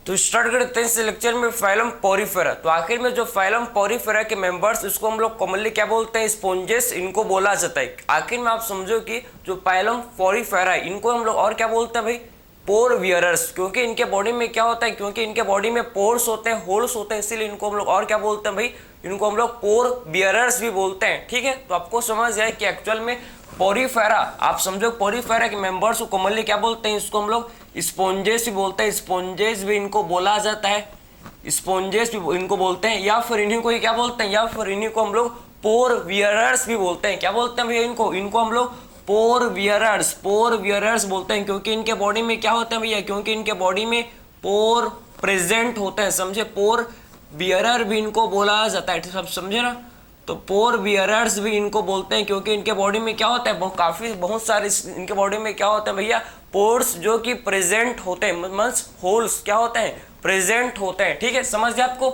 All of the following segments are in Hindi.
तो स्टार्ट करते हैं इस लेक्चर में फाइलम पोरिफेरा। तो आखिर में जो फाइलम पोरिफेरा के मेंबर्स, इसको हम लोग कॉमनली क्या बोलते हैं, स्पॉन्जेस, इनको बोला जाता है। आखिर में आप समझो कि जो फाइलम पोरिफेरा है इनको हम लोग और क्या बोलते हैं भाई, पोर वियरर्स, क्योंकि इनके बॉडी में क्या होता है, क्योंकि इनके बॉडी में पोर्स होते हैं, होल्स होते हैं, इसीलिए इनको हम लोग और क्या बोलते हैं भाई, इनको हम लोग पोर वियरर्स भी बोलते हैं। ठीक है, तो आपको समझ जाए कि एक्चुअल में पोरिफेरा, आप समझो पोरिफेरा के मेंबर्स को कॉमनली क्या बोलते हैं, इसको हम लोग स्पॉन्जेस भी बोलते हैं, स्पॉन्जेस भी इनको बोला जाता है, स्पॉन्जेस भी इनको बोलते हैं, या फिर इन्हीं को ही क्या बोलते हैं, या फिर इन्हीं को हम लोग पोर वियरर्स भी बोलते हैं। क्या बोलते हैं भैया इनको हम लोग पोर वियरर्स बोलते हैं, क्योंकि इनके बॉडी में क्या होता है भैया, क्योंकि इनके बॉडी में पोर प्रेजेंट होते हैं। समझे, पोर वियरर भी इनको बोला जाता है, सब समझे ना। तो पोर वियरर्स भी इनको बोलते हैं, क्योंकि इनके बॉडी में क्या होता है, बहुत सारे इनके बॉडी में क्या होता है भैया, पोर्स जो कि प्रेजेंट होते हैं, मींस होल्स क्या होते हैं, प्रेजेंट होते हैं। ठीक है, समझ गए आपको।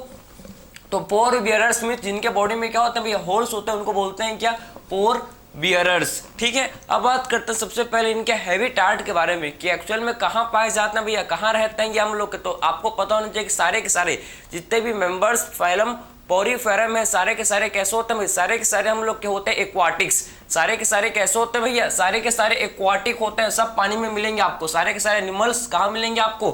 तो पोर वियरर्स में जिनके बॉडी में क्या होता है भैया, होल्स होते हैं, उनको बोलते हैं क्या, पोर वियरर्स। ठीक है, अब बात करते हैं सबसे पहले इनके हैबिटाट के बारे में, कि एक्चुअल में कहाँ पाए जाते हैं भैया, कहाँ रहते हैं ये हम लोग के। तो आपको पता होना चाहिए कि सारे के सारे जितने भी मेंबर्स फाइलम पोरिफेरा में, सारे के सारे कैसे होते हैं भाई, सारे के सारे हम लोग के होते हैं एक्वाटिक्स। सारे के सारे कैसे होते हैं भैया, सारे के सारे एक्वाटिक होते हैं, सब पानी में मिलेंगे आपको। सारे के सारे एनिमल्स कहाँ मिलेंगे आपको,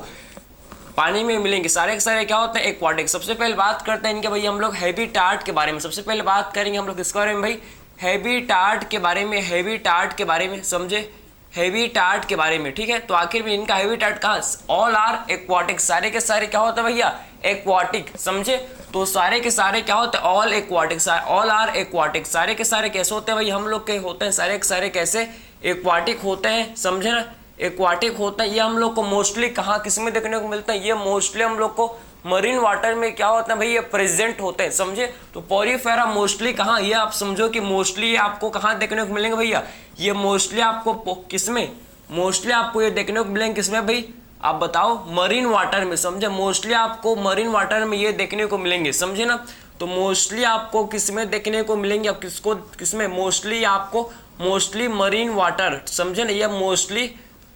पानी में मिलेंगे। सारे के सारे क्या होते हैं, एक्वाटिक। सबसे पहले बात करते हैं इनके भाई हम लोग हैबिटाट के बारे में। सबसे पहले बात करेंगे हम लोग किसके बारे में भाई, हैबिटाट के बारे में, हैबिटाट के बारे में, समझे, हैबिटाट के बारे में। ठीक है, तो आखिर में इनका हैबिटाट कहाँ, ऑल आर एक्वाटिक। सारे के सारे क्या होते हैं भैया, एक्वाटिक। समझे, तो सारे के सारे क्या होते हैं, all aquatic, all are aquatic. सारे के सारे कैसे होते हैं भाई, हम लोग के होते हैं, सारे के सारे कैसे एक्वाटिक होते हैं। समझे ना, एक्वाटिक होता है। ये हम लोग को मोस्टली कहाँ किस में देखने को मिलता है, ये मोस्टली हम लोग को मरीन वाटर में क्या होता है भाई, ये प्रेजेंट होते हैं। समझे, तो पोरिफेरा मोस्टली कहाँ, ये आप समझो कि मोस्टली आपको कहाँ देखने को मिलेंगे भैया, ये मोस्टली आपको किसमें, मोस्टली आपको ये देखने को मिलेंगे किसमें भाई, आप बताओ, मरीन वाटर में। समझे, मोस्टली आपको मरीन वाटर में ये देखने को मिलेंगे। समझे ना, तो मोस्टली आपको किसमें देखने को मिलेंगे, अब किसको किसमें, मोस्टली आपको, मोस्टली मरीन वाटर। समझे ना, ये मोस्टली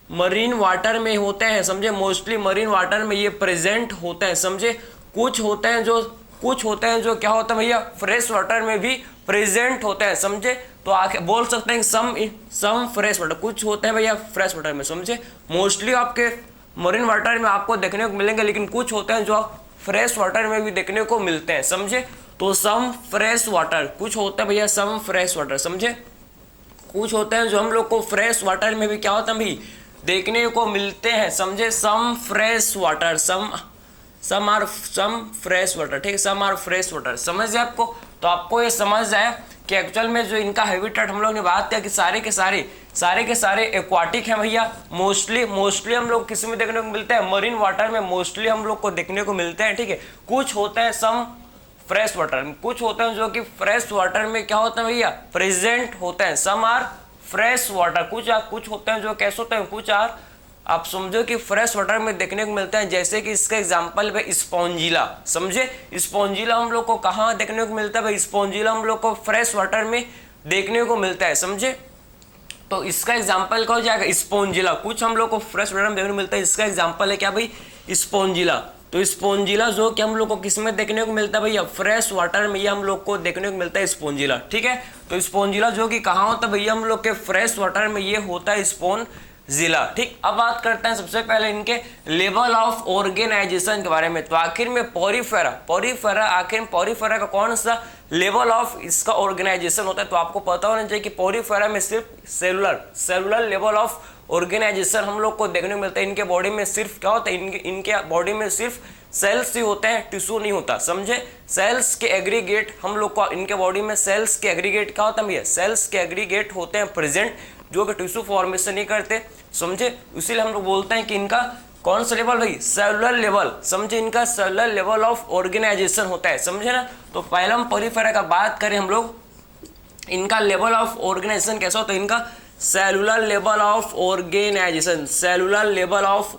मरीन वाटर में होते हैं। समझे, मोस्टली मरीन वाटर में ये प्रेजेंट होते हैं। समझे, कुछ होते हैं जो क्या होता है भैया, फ्रेश वाटर में भी प्रेजेंट होते हैं। समझे, तो आके बोल सकते हैं सम फ्रेश वाटर, कुछ होते हैं भैया फ्रेश वाटर में। समझे, मोस्टली आपके मरीन वाटर में आपको देखने को मिलेंगे, लेकिन कुछ होते हैं जो फ्रेश वाटर में भी देखने को मिलते हैं। समझे, तो सम फ्रेश वाटर, कुछ होता है भैया सम फ्रेश वाटर। समझे, कुछ होते हैं जो हम लोग को फ्रेश वाटर में भी क्या होता है भाई, देखने को मिलते हैं। समझे, some fresh water, some fresh water. ठीक है, सम आर फ्रेश वाटर। समझ जाए आपको, तो आपको ये समझ जाए कि एक्चुअल में जो इनका हैबिटेट हम लोग ने बात किया कि सारे के सारे एक्वाटिक हैं भैया। मोस्टली हम लोग किस में देखने को मिलते हैं, मरीन वाटर में मोस्टली हम लोग को देखने को मिलते हैं। ठीक है, कुछ होते हैं सम फ्रेश वाटर में, कुछ होते हैं जो कि फ्रेश वाटर में क्या होता है भैया, प्रेजेंट होते हैं। सम आर फ्रेश वाटर, कुछ होते हैं जो कैसे होते हैं, कुछ आर आप समझो कि फ्रेश वाटर में देखने को मिलते हैं। जैसे कि इसका एग्जांपल है स्पॉन्जिला। समझे, स्पॉन्जिला हम लोग को कहाँ देखने को मिलता है भाई, स्पॉन्जिला हम लोग को फ्रेश वाटर में देखने को मिलता है। समझे, तो इसका एग्जाम्पल क्या हो जाएगा, स्पॉन्जिला। कुछ हम लोग को फ्रेश वाटर में देखने को मिलता है, इसका एग्जाम्पल है क्या भाई, स्पॉन्जिला। तो स्पॉन्जिला जो कि हम लोग को किस में देखने को मिलता है भैया, फ्रेश वाटर में, ये हम लोग को देखने को मिलता है स्पॉन्जिला। ठीक है, तो स्पॉन्जिला जो कि कहाँ होता है भैया, हम लोग के फ्रेश वाटर में ये होता है स्पॉन्जिला। ठीक, अब बात करते हैं सबसे पहले इनके लेवल ऑफ ऑर्गेनाइजेशन के बारे में। तो आखिर में पोरिफेरा का कौन सा लेवल ऑफ इसका ऑर्गेनाइजेशन होता है। तो आपको पता होना चाहिए कि पोरिफेरा में सिर्फ सेलुलर लेवल ऑफ ऑर्गेनाइजेशन हम लोग को देखने को मिलता है। इनके बॉडी में सिर्फ क्या होता है, इनके बॉडी में सिर्फ सेल्स ही होते हैं, टिश्यू नहीं होता। समझे, सेल्स के एग्रीगेट हम लोग को, इनके बॉडी में सेल्स के एग्रीगेट क्या होता है भैया, सेल्स के एग्रीगेट होते हैं प्रेजेंट, जो कि टिश्यू फॉर्मेशन नहीं करते। समझे, इसीलिए हम लोग बोलते हैं कि इनका कौन सा लेवल भाई, सेलुलर लेवल। समझे, इनका सेलुलर लेवल ऑफ ऑर्गेनाइजेशन होता है। समझे ना, तो फाइलम पोरिफेरा का बात करें हम लोग, इनका लेवल ऑफ ऑर्गेनाइजेशन कैसा होता है, इनका सेलुलर लेवल ऑफ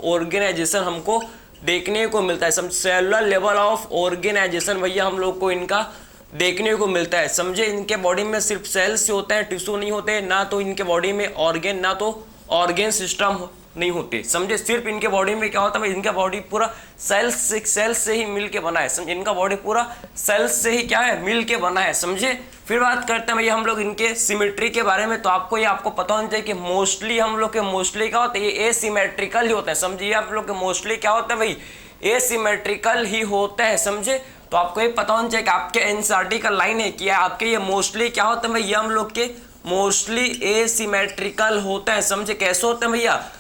ऑर्गेनाइजेशन हमको देखने को मिलता है। सेलुलर लेवल ऑफ ऑर्गेनाइजेशन भैया हम लोग को इनका देखने को मिलता है। समझे, इनके बॉडी में सिर्फ सेल्स होते हैं, टिश्यू नहीं होते, ना तो इनके बॉडी में ऑर्गेन, ना तो ऑर्गेन सिस्टम नहीं होते, समझे। सिर्फ इनके बॉडी में क्या होता है, इनका बॉडी पूरा सेल्स से ही मिल के बना है, समझे। इनका बॉडी पूरा सेल्स से ही क्या है, मिल के बना है, समझे। फिर बात करते हैं भैया हम लोग इनके सिमेट्री के बारे में। तो आपको पता होना चाहिए कि मोस्टली हम लोग के मोस्टली क्या होता है, ये एसिमेट्रिकल ही होता है, समझिए। आप लोग के मोस्टली क्या होता है भाई, एसिमेट्रिकल ही होता है, समझे। तो आपको ये पता होना चाहिए कि आपके एनसीईआरटी का लाइन है कि आपके ये मोस्टली क्या होता है भैया, हम लोग के मोस्टली एसिमेट्रिकल होता है, समझे। कैसे होते हैं भैया,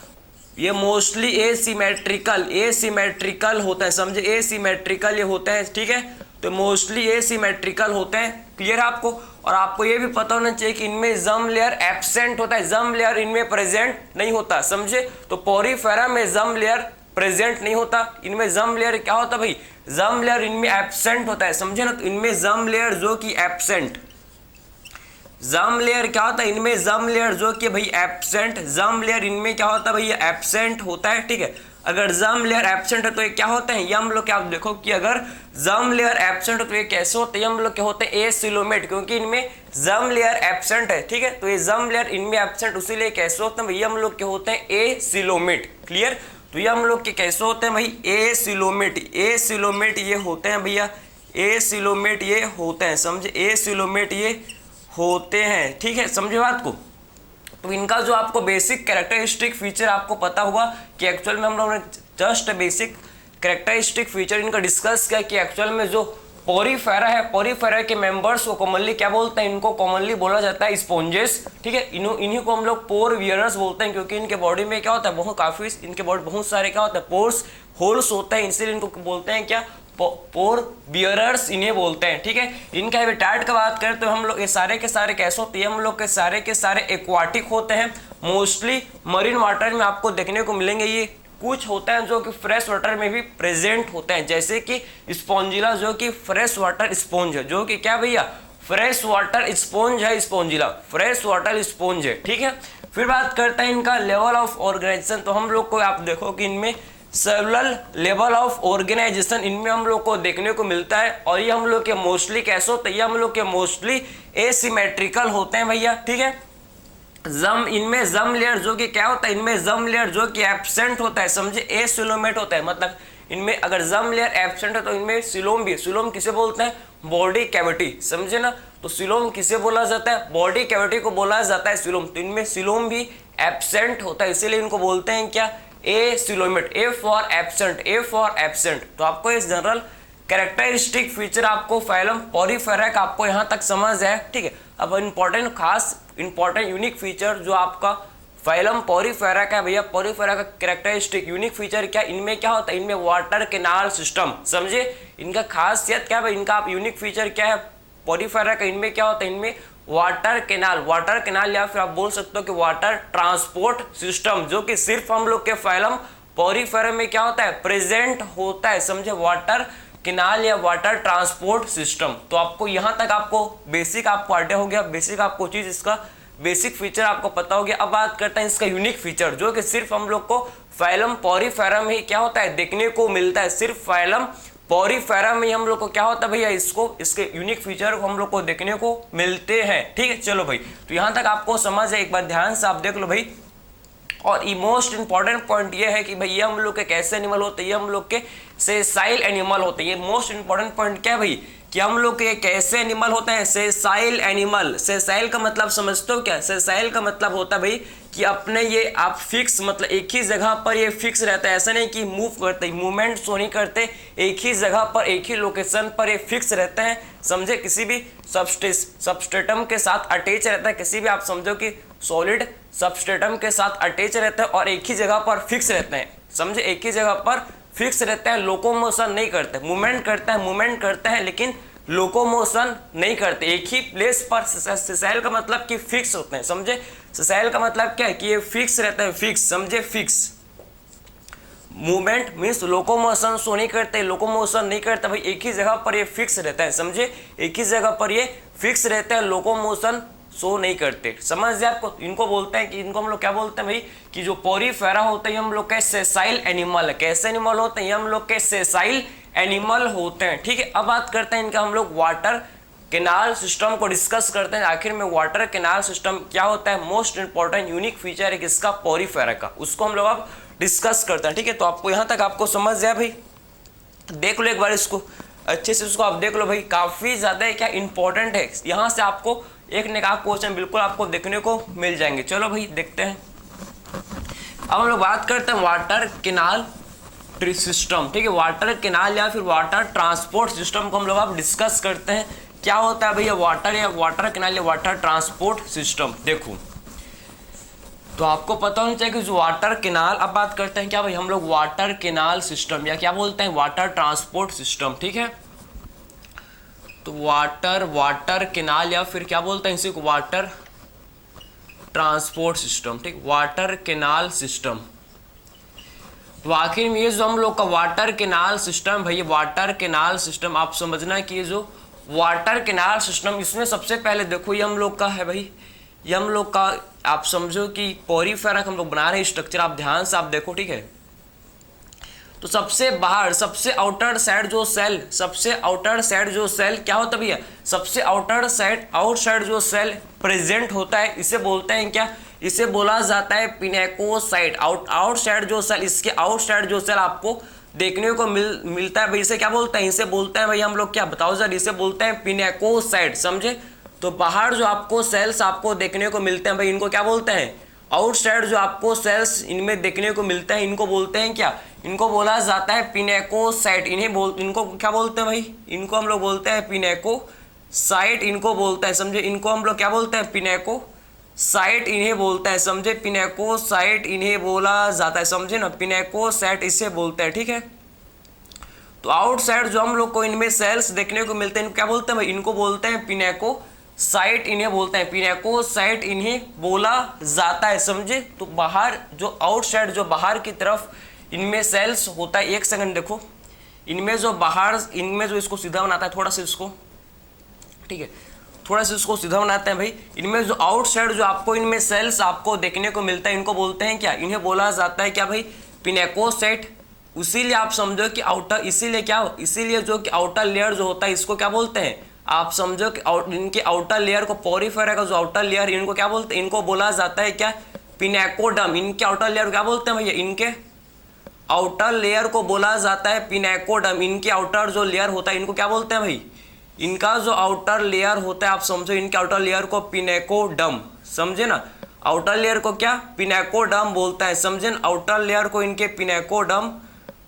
ये मोस्टली एसिमेट्रिकल होता है, समझे। एसिमेट्रिकल ये होता है, ठीक है। तो मोस्टली एसिमेट्रिकल होते हैं, क्लियर है आपको। और आपको ये भी पता होना चाहिए कि इनमें जर्म लेयर एब्सेंट होता है, जर्म लेयर इनमें प्रेजेंट नहीं होता, समझे। तो पोरीफेरा में जर्म लेयर प्रेजेंट नहीं होता, इनमें जर्म लेयर क्या होता है भाई, जर्म लेयर इनमें एब्सेंट होता है, समझे ना। तो इनमें जर्म लेयर जो कि एब्सेंट, जर्म लेयर क्या होता है, इनमें जर्म लेयर जो कि भाई एब्सेंट, जर्म लेयर इनमें क्या होता है भैया, एब्सेंट होता है, ठीक है। अगर जर्म लेयर एब्सेंट है तो ये क्या होते हैं, ये हम लोग क्या, आप देखो कि अगर जर्म लेयर एब्सेंट है तो ये कैसे होते हैं, हम लोग क्या होते हैं, एसिलोमेट, क्योंकि इनमें जर्म लेयर एब्सेंट है, ठीक है। तो ये जर्म लेयर इनमें एब्सेंट, उसीलिए कैसे होते हैं भैया, हम लोग क्या होते हैं, एसिलोमेट, क्लियर। तो ये हम लोग के कैसे होते हैं भाई, एसिलोमेट, एसिलोमेट ये होते हैं भैया, एसिलोमेट ये होते हैं, समझे। एसिलोमेट ये होते हैं, ठीक है, समझे बात को। तो इनका जो आपको बेसिक कैरेक्टरिस्टिक फीचर आपको पता हुआ कि एक्चुअल में हम लोगों ने जस्ट बेसिक कैरेक्टरिस्टिक फीचर इनका डिस्कस किया कि एक्चुअल में जो पोरीफेरा है, पोरीफेरा के मेंबर्स को कॉमनली क्या बोलते हैं, इनको कॉमनली बोला जाता है स्पॉन्जेस, ठीक है। इन्हीं को हम लोग पोर वियरर्स बोलते हैं, क्योंकि इनके बॉडी में क्या होता है, बहुत काफी इनके बॉडी बहुत सारे क्या होता है, पोर्स होल्स होते हैं, इसलिए इनको बोलते हैं क्या, पोर बियरर्स इन्हें बोलते हैं, ठीक है। इनका हैबिटेट का बात करें तो हम लोग ये सारे के सारे कैसे होते हैं, हम लोग के सारे एक्वाटिक होते हैं, मोस्टली मरीन वाटर में आपको देखने को मिलेंगे। ये कुछ होते हैं जो कि फ्रेश वाटर में भी प्रेजेंट होते हैं, जैसे कि स्पॉन्जिला जो कि फ्रेश वाटर स्पॉन्ज है, जो कि क्या भैया, फ्रेश वाटर स्पॉन्ज है, स्पॉन्जिला फ्रेश वाटर स्पॉन्ज है, ठीक है। फिर बात करते हैं इनका लेवल ऑफ ऑर्गेनाइजेशन। तो हम लोग को आप देखो कि इनमें सेवरल लेवल ऑफ ऑर्गेनाइजेशन इनमें हम लोग को देखने को मिलता है, और ये हम लोग के मोस्टली कैसे होते हैं, ये हम लोग के मोस्टली एसिमेट्रिकल होते हैं भैया, ठीक है। इनमें जर्म लेयर जो कि क्या होता है, इनमें जर्म लेयर जो कि एब्सेंट होता है, समझे, एसिलोमेट होता है। मतलब इनमें अगर जर्म लेयर एब्सेंट है तो इनमें सिलोम भी, सिलोम किसे बोलते हैं, बॉडी कैविटी, समझे ना। तो सिलोम किसे बोला जाता है, बॉडी कैविटी को बोला जाता है सिलोम। तो इनमें सिलोम भी एब्सेंट होता है, इसीलिए इनको बोलते हैं क्या, acoelomate, A for absent, A for absent. तो आपको इस जनरल कैरेक्टरिस्टिक फीचर आपको फाइलम पोरीफेरा का आपको यहाँ तक समझ है, ठीक है। अब इंपॉर्टेंट यूनिक फीचर जो आपका फाइलम पोरीफेरा का है भैया, पोरीफेरा का कैरेक्टरिस्टिक यूनिक फीचर क्या, इनमें क्या होता है, इनमें वाटर कैनाल सिस्टम, समझे। इनका खासियत क्या है, इनका आप यूनिक फीचर क्या है पोरीफेरा का, इनमें क्या होता है, इनमें वाटर कैनाल या फिर आप बोल सकते हो कि वाटर ट्रांसपोर्ट सिस्टम, जो कि सिर्फ हम लोग के फाइलम पोरीफेरा में क्या होता है, प्रेजेंट होता है, समझे। वाटर कैनाल या वाटर ट्रांसपोर्ट सिस्टम। तो आपको यहाँ तक आपको बेसिक आपको आइडिया हो गया, बेसिक आपको चीज इसका बेसिक फीचर आपको पता हो गया। अब बात करते हैं इसका यूनिक फीचर, जो कि सिर्फ हम लोग को फाइलम पोरीफेरा में ही क्या होता है, देखने को मिलता है। सिर्फ फाइलम पोरीफेरा में हम लोग को क्या होता है भैया, इसके यूनिक फीचर को हम लोग को देखने को मिलते हैं, ठीक है। चलो भाई, तो यहाँ तक आपको समझ है, एक बार ध्यान से आप देख लो भाई। और मोस्ट इंपॉर्टेंट पॉइंट ये है कि भाई ये हम लोग के कैसे एनिमल होते हैं, ये हम लोग के सेसाइल एनिमल होते हैं। ये मोस्ट इंपॉर्टेंट पॉइंट क्या है भाई, कि हम लोग के कैसे एनिमल होते हैं, सेसाइल एनिमल। सेसाइल का मतलब समझते हो क्या, सेसाइल का मतलब होता है भाई कि अपने ये आप फिक्स, मतलब एक ही जगह पर ये फिक्स रहता है, ऐसा नहीं कि मूव करते, मूवमेंट शो नहीं करते, एक ही जगह पर एक ही लोकेशन पर ये फिक्स रहते हैं, समझे। किसी भी सबस्ट्रेटम के साथ अटैच रहता है, किसी भी आप समझो कि सॉलिड सबस्ट्रेटम के साथ अटैच रहता है और एक ही जगह पर फिक्स रहते हैं, समझे। एक ही जगह पर फिक्स रहते हैं, लोकोमोशन नहीं करते, मूवमेंट करते हैं लेकिन लोकोमोशन नहीं करते, एक ही प्लेस पर। सेसाइल का मतलब कि फिक्स होते हैं, समझे। सेसाइल का मतलब क्या है कि ये फिक्स रहता है, फिक्स, समझे, fix. Movement means locomotion show नहीं करते, लोकोमोशन नहीं करते भाई, एक ही जगह पर ये फिक्स रहता है, समझे। एक ही जगह पर ये फिक्स रहता है, लोकोमोशन शो नहीं करते, समझ जाए आपको। इनको बोलते हैं कि इनको हम लोग क्या बोलते हैं भाई, कि जो पोरीफेरा होते हैं हम लोग के सेसाइल एनिमल है। कैसे एनिमल होते हैं, हम लोग के सेसाइल एनिमल होते हैं, ठीक है। अब बात करते हैं इनका हम लोग वाटर केनाल सिस्टम को डिस्कस करते हैं। आखिर में वाटर केनाल सिस्टम क्या होता है, मोस्ट इंपॉर्टेंट यूनिक फीचर है किसका, पोरीफेरा का, उसको हम लोग अब डिस्कस करते हैं। ठीक है, तो आपको यहाँ तक आपको समझ जाए भाई, देख लो एक बार इसको अच्छे से, इसको आप देख लो भाई, काफ़ी ज़्यादा क्या इंपॉर्टेंट है। यहाँ से आपको एक न एक क्वेश्चन बिल्कुल आपको देखने को मिल जाएंगे। चलो भाई देखते हैं। अब हम लोग बात करते हैं वाटर केनाल सिस्टम। ठीक है, वाटर केनाल या फिर वाटर ट्रांसपोर्ट सिस्टम को हम लोग अब डिस्कस करते हैं। क्या होता है भैया वाटर या वाटर केनाल या वाटर ट्रांसपोर्ट सिस्टम। देखो तो आपको पता होना चाहिए कि जो वाटर केनाल, अब बात करते हैं क्या भाई हम लोग वाटर केनाल सिस्टम या क्या बोलते हैं वाटर ट्रांसपोर्ट सिस्टम। ठीक है, तो वाटर केनाल या फिर क्या बोलते हैं इसी को वाटर ट्रांसपोर्ट सिस्टम। ठीक, वाटर केनाल सिस्टम। तो आखिर में ये जो हम लोग का वाटर केनाल सिस्टम भैया, वाटर केनाल सिस्टम आप समझना कि ये जो वाटर केनाल सिस्टम, इसमें सबसे पहले देखो ये हम लोग का है भाई, ये हम लोग का आप समझो कि पोरीफेरा हम लोग बना रहे हैं स्ट्रक्चर, आप ध्यान से आप देखो। ठीक है, तो सबसे बाहर सबसे आउटर साइड जो सेल, सबसे आउटर साइड जो सेल क्या होता है भैया, सबसे आउटर साइड आउटसाइड जो सेल प्रेजेंट होता है इसे बोलते हैं क्या, इसे बोला जाता है पिनेकोसाइट। आउटसाइड जो सेल, इसके आउटसाइड जो सेल आपको देखने को मिलता है भाई, इसे क्या बोलते हैं, इसे बोलते हैं भाई हम लोग क्या बताओ सर, इसे बोलते हैं पिनेकोसाइट। समझे, तो बाहर जो आपको सेल्स आपको देखने को मिलते हैं भाई, इनको क्या बोलते हैं, आउटसाइड जो आपको सेल्स इनमें देखने को मिलते हैं इनको बोलते हैं क्या, इनको बोला जाता है पिनेकोसाइट। इनको क्या बोलते हैं भाई, इनको हम लोग बोलते हैं पिनेकोसाइट, इनको बोलते हैं। समझे, इनको हम लोग क्या बोलते हैं, पिनेकोसाइट इन्हें बोलते हैं। समझे, पिनेकोसाइट इन्हें बोला जाता है। समझे ना, पिनेकोसाइट इसे बोलते हैं। ठीक है, तो आउटसाइड जो हम लोग को इनमें सेल्स देखने को मिलते हैं इनको क्या बोलते हैं भाई, इनको बोलते हैं पिनेकोसाइट इन्हें बोलते हैं, पिनेकोसाइट इन्हें बोला जाता है। समझे, तो बाहर जो आउटसाइड जो बाहर की तरफ इनमें सेल्स होता है, एक सेकंड देखो, इनमें जो बाहर, इनमें जो इसको सीधा बनाता है थोड़ा सा इसको, ठीक है, थोड़ा सा इसको सीधा बनाते हैं भाई, इनमें जो आउटसाइड जो आपको इनमें सेल्स आपको देखने को मिलता है इनको बोलते हैं क्या, इन्हें बोला जाता है क्या भाई, पिनेकोसाइट। इसीलिए आप समझो कि आउटर, इसीलिए क्या, इसीलिए जो कि आउटर लेयर जो होता है इसको क्या बोलते हैं, आप समझो कि इनके आउटर लेयर को, पोरीफेरा का जो आउटर लेयर इनको क्या बोलते हैं, इनको बोला जाता है क्या, पिनेकोडर्म। इनके आउटर लेयर क्या बोलते हैं भैया, इनके आउटर लेयर को बोला जाता है पिनेकोडर्म। इनके आउटर जो लेयर होता है इनको क्या बोलते हैं भाई, इनका जो आउटर लेयर होता है आप समझो इनके आउटर लेयर को पिनेकोडर्म। समझे ना, आउटर लेयर को क्या, पिनेकोडर्म बोलता है। समझे ना, आउटर लेयर को इनके पिनेकोडर्म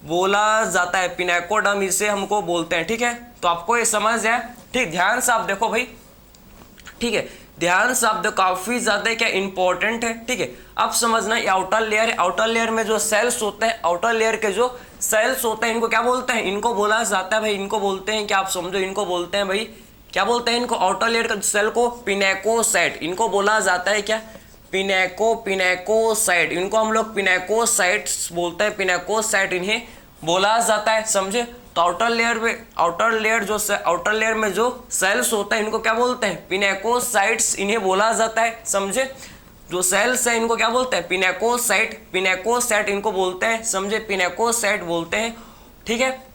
बोला जाता है, पिनेकोडर्म इसे हमको बोलते हैं। ठीक है, तो आपको ये समझ है। ठीक, ध्यान से आप देखो भाई, ठीक है, ध्यान से आप देखो, काफी ज्यादा क्या इंपॉर्टेंट है। ठीक है, अब समझना ये आउटर लेयर है, आउटर लेयर में जो सेल्स होते हैं, आउटर लेयर के जो सेल्स होते हैं इनको क्या बोलते हैं, इनको बोला जाता है भाई, इनको बोलते हैं क्या, आप समझो इनको बोलते हैं भाई, क्या बोलते हैं इनको, आउटर लेयर का सेल को पिनेकोसाइट, इनको बोला जाता है क्या, पिनेकोसाइट। इनको हम लोग पिनेकोसाइट्स बोलते हैं, पिनेकोसाइट इन्हें बोला जाता है। समझे, तो आउटर लेयर में, आउटर लेयर में जो सेल्स होता है इनको क्या बोलते हैं, पिनेकोसाइट्स इन्हें बोला जाता है। समझे, जो सेल्स है इनको क्या बोलते हैं, पिनेकोसाइट इनको बोलते हैं। समझे, पिनेकोसाइट बोलते हैं। ठीक है,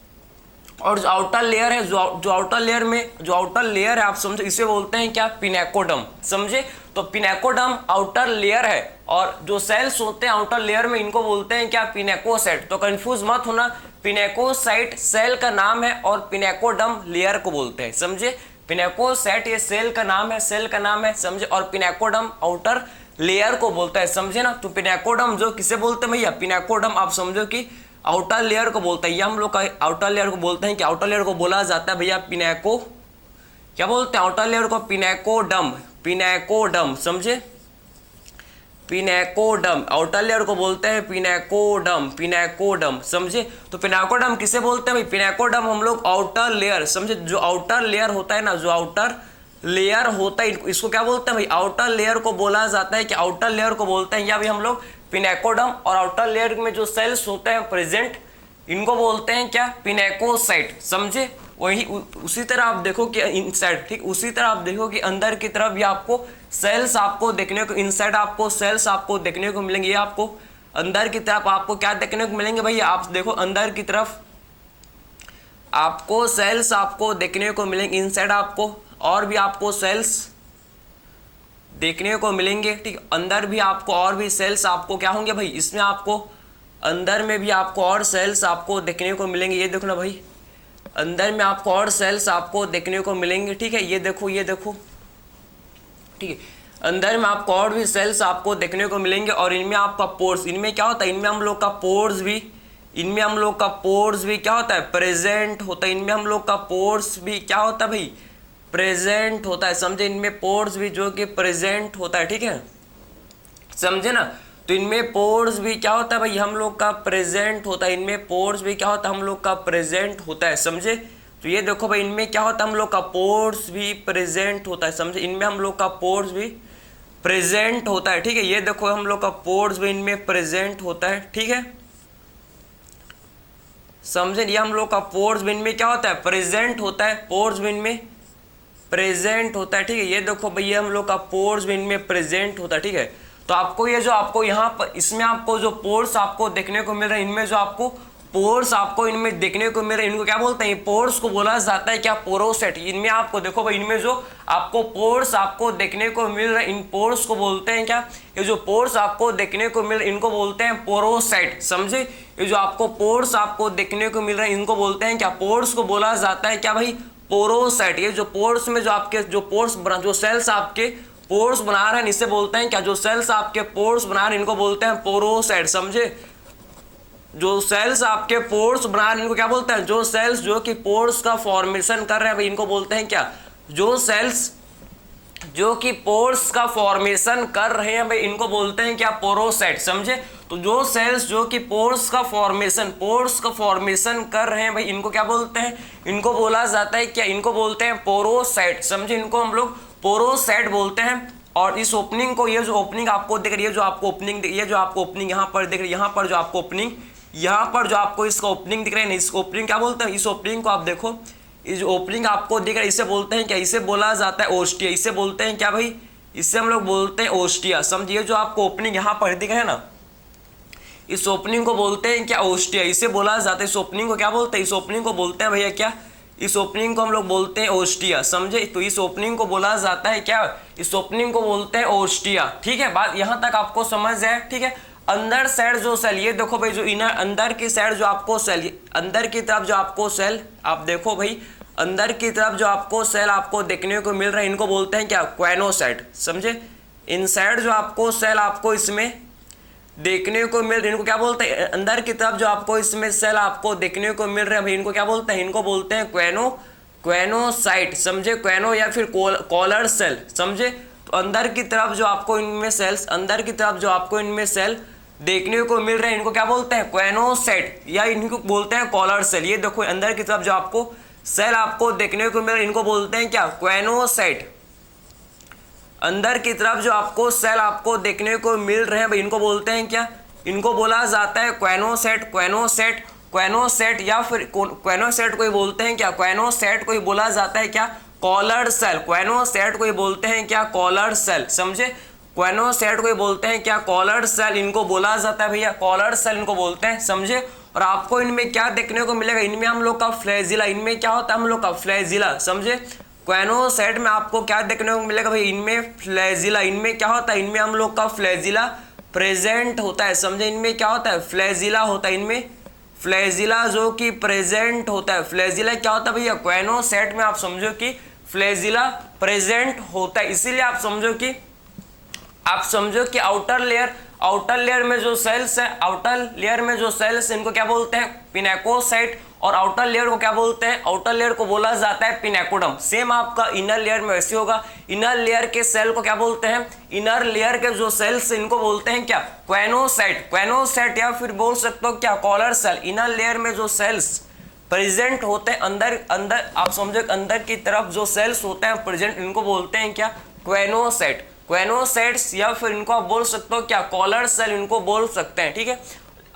और जो आउटर लेयर है, जो आउटर लेयर में जो आउटर लेयर है आप समझो इसे बोलते हैं क्या, पिनेकोडर्म। समझे, तो पिनेकोडर्म आउटर लेयर है और जो सेल्स होते हैं आउटर लेयर में इनको बोलते हैं क्या, पिनेकोसाइट। तो कंफ्यूज मत होना, पिनेकोसाइट सेल का नाम है और पिनेकोडर्म लेयर को बोलते हैं। समझे, पिनेकोसाइट ये सेल का नाम है, सेल का नाम है। समझे, और पिनेकोडर्म आउटर लेयर को बोलता है। समझे ना, तो पिनेकोडर्म जो किसे बोलते हैं भैया, पिनेकोडर्म आप समझो कि आउटर लेयर को बोलता है, या हम लोग का आउटर लेयर को बोलते हैं कि आउटर लेयर को बोला जाता है भैया पिनेको, क्या बोलते हैं आउटर लेयर को, पिनेकोडर्म। समझे, पिनेकोडर्म आउटर लेयर को बोलते हैं पिनेकोडर्म। समझे, तो पिनेकोडर्म किसे बोलते हैं भाई, पिनेकोडर्म हम लोग आउटर लेयर। समझे, जो आउटर लेयर होता है ना, जो आउटर लेयर होता है इसको क्या बोलते हैं भाई, आउटर लेयर को बोला जाता है कि आउटर लेयर को बोलते हैं, या भी हम लोग पिनेकोडर्म। और आउटर लेयर में जो सेल्स होते हैं प्रेजेंट इनको बोलते हैं क्या, पिनेकोसाइट। समझे, वही उसी तरह आप देखो कि इनसाइड, ठीक उसी तरह आप देखो कि अंदर की तरफ ये आपको सेल्स आपको देखने को, इनसाइड आपको सेल्स आपको देखने को मिलेंगे। ये आपको अंदर की तरफ आपको क्या देखने को मिलेंगे भैया, आप देखो अंदर की तरफ आपको सेल्स आपको देखने को मिलेंगे, इनसाइड आपको और भी आपको सेल्स देखने को मिलेंगे, ठीक। अंदर भी आपको और भी सेल्स आपको क्या होंगे भाई, इसमें आपको अंदर में भी आपको और सेल्स आपको देखने को मिलेंगे। ये देखो ना भाई, अंदर में आपको और सेल्स आपको देखने को मिलेंगे, ठीक है। ये देखो, ये देखो, ठीक है। अंदर में आपको और भी सेल्स आपको देखने को मिलेंगे और इनमें आपका पोर्स, इनमें क्या होता है, इनमें हम लोग का पोर्स भी, इनमें हम लोग का पोर्स भी क्या होता है, प्रेजेंट होता है। इनमें हम लोग का पोर्स भी क्या होता है भाई, प्रेजेंट होता है, समझे। इनमें पोर्स भी जो कि प्रेजेंट होता है, ठीक है, समझे ना। तो इनमें पोर्स भी क्या होता है भाई, हम लोग का प्रेजेंट होता है। इनमें पोर्स भी क्या होता है, हम लोग का प्रेजेंट होता है, समझे। तो ये देखो भाई, इनमें क्या होता है, हम लोग का पोर्स भी प्रेजेंट होता है, समझे। इनमें हम लोग का पोर्स भी प्रेजेंट होता है, ठीक है। ये देखो, हम लोग का पोर्स भी इनमें प्रेजेंट होता है, ठीक है, समझे। ये हम लोग का पोर्स भी इनमें क्या होता है, प्रेजेंट होता है, पोर्स भी इनमें प्रेजेंट होता है, ठीक है। ये देखो भैया, हम लोग का पोर्स भी इनमें प्रेजेंट होता है, ठीक है। तो आपको ये जो आपको यहाँ पर इसमें आपको जो पोर्स आपको देखने को मिल रहे हैं, इनमें जो आपको पोर्स आपको इनमें देखने को मिल रहे हैं, इनको क्या बोलते हैं, पोर्स को बोला जाता है क्या, पोरोसेट। इनमें आपको देखो भाई, इनमें जो आपको पोर्स आपको देखने को मिल रहे हैं, इन पोर्स को बोलते हैं क्या, ये जो पोर्स आपको देखने को मिल रहे हैं इनको बोलते हैं पोरोसाइट, समझे। ये जो आपको पोर्स आपको देखने को मिल रहे हैं इनको बोलते हैं क्या, पोर्स को बोला जाता है क्या भाई, पोरोसाइट। ये जो पोर्स में जो आपके जो पोर्स बना, जो सेल्स आपके पोर्स बना रहे हैं, इसे बोलते हैं क्या, जो सेल्स आपके पोर्स बना रहे हैं इनको बोलते हैं पोरोसाइट, समझे। जो सेल्स आपके पोर्स बना रहे हैं इनको क्या बोलते हैं, जो सेल्स जो कि पोर्स का फॉर्मेशन कर रहे हैं भाई इनको बोलते हैं क्या, जो सेल्स जो कि पोर्स का फॉर्मेशन कर रहे हैं भाई इनको बोलते हैं क्या, पोरोसाइट, समझे। तो जो सेल्स जो कि पोर्स का फॉर्मेशन कर रहे हैं भाई इनको क्या बोलते हैं, इनको बोला जाता है क्या, इनको बोलते हैं पोरोसाइट, समझे। इनको हम लोग पोरोसाइट बोलते हैं। और इस ओपनिंग को, ये जो ओपनिंग आपको दिख रही है, जो आपको ओपनिंग, ये जो आपको ओपनिंग यहाँ पर दिख रही है, यहाँ पर जो आपको ओपनिंग, यहाँ पर जो आपको इसका ओपनिंग दिख रहा है, इस ओपनिंग क्या बोलते हैं, इस ओपनिंग को आप देखो, इस ओपनिंग आपको दिख रहा है, इसे बोलते हैं क्या, इसे बोला जाता है ओस्टिया। इसे बोलते हैं क्या भाई, इसे हम लोग बोलते हैं ओस्टिया, समझिए। जो आपको ओपनिंग यहाँ पर दिख रहा है ना, इस ओपनिंग को बोलते हैं क्या, ओस्टिया। इसे बोला जाता है, इस ओपनिंग को क्या बोलते हैं, इस ओपनिंग को बोलते हैं भैया क्या, इस ओपनिंग को हम लोग बोलते हैं ओस्टिया, समझे। तो इस ओपनिंग को बोला जाता है क्या, इस ओपनिंग को बोलते हैं ओस्टिया, ठीक है। बात यहाँ तक आपको समझ जाए, ठीक है। अंदर साइड जो सेल, ये देखो भाई, जो इनर अंदर की साइड जो आपको सेल, अंदर की तरफ जो आपको सेल, आप देखो भाई, अंदर की तरफ जो आपको सेल आपको देखने को मिल रहा है इनको बोलते हैं क्या, क्वेनोसाइट, समझे। इनसाइड जो आपको सेल आपको इसमें देखने को मिल रहे हैं इनको क्या बोलते हैं, अंदर की तरफ जो आपको इसमें सेल आपको देखने को मिल रहे हैं भाई इनको क्या बोलते हैं, इनको बोलते हैं क्वेनोसाइट, समझे। क्वेनो या फिर कॉलर सेल, समझे। तो अंदर की तरफ जो आपको इनमें सेल्स, अंदर की तरफ जो आपको इनमें सेल देखने को मिल रहे हैं इनको क्या बोलते हैं, क्वेनोसाइट, या इनको बोलते हैं कॉलर सेल। ये देखो, अंदर की तरफ जो आपको सेल आपको देखने को मिल रहे हैं इनको बोलते हैं क्या, क्वेनोसाइट। अंदर की तरफ जो आपको सेल आपको देखने को मिल रहे हैं भाई इनको बोलते हैं क्या, इनको बोला जाता है क्वेनोसाइट, क्वेनोसाइट, क्वेनोसाइट, या फिर क्वेनोसाइट को ही बोलते हैं क्या, क्वेनोसाइट को ही बोला जाता है क्या, कॉलर सेल। क्वेनोसाइट को ही बोलते हैं क्या, कॉलर सेल, समझे। क्वेनोसाइट को ही बोलते हैं क्या, कॉलर सेल, इनको बोला जाता है भैया कॉलर सेल, इनको बोलते हैं, समझे। और आपको इनमें क्या देखने को मिलेगा, इनमें हम लोग का फ्लैजिला, इनमें क्या होता है, हम लोग का फ्लैजिला, समझे। क्वेनोसाइट में आपको क्या देखने को मिलेगा भाई, इनमें फ्लैजिला, इनमें क्या होता है, इनमें हम लोग का फ्लैजिला प्रेजेंट होता है, समझे। इनमें क्या होता है, फ्लैजिला होता है, इनमें फ्लैजिला जो कि प्रेजेंट होता है। फ्लैजिला क्या होता है भैया, क्वेनोसाइट में आप समझो कि फ्लैजिला प्रेजेंट होता है। इसीलिए आप समझो कि आउटर लेयर में जो सेल्स है, आउटर लेयर में जो सेल्स इनको क्या बोलते हैं, पिनेकोसाइट। और आउटर लेयर को क्या बोलते हैं, आउटर लेयर को बोला जाता है पिनेकोडम। सेम आपका इनर लेयर में वैसे होगा। इनर लेयर के सेल को क्या बोलते हैं, इनर लेयर के जो सेल्स इनको बोलते हैं क्या, क्वेनोसाइट, क्वेनोसाइट, या फिर बोल सकते हो क्या, कॉलर सेल। इनर लेयर में जो सेल्स प्रेजेंट होते हैं, अंदर आप समझो अंदर की तरफ जो सेल्स होते हैं प्रेजेंट, इनको बोलते हैं क्या, क्वेनोसाइट, क्वेनोसाइट्स, या फिर इनको आप बोल सकते हो क्या, कॉलर सेल, इनको बोल सकते हैं, ठीक है।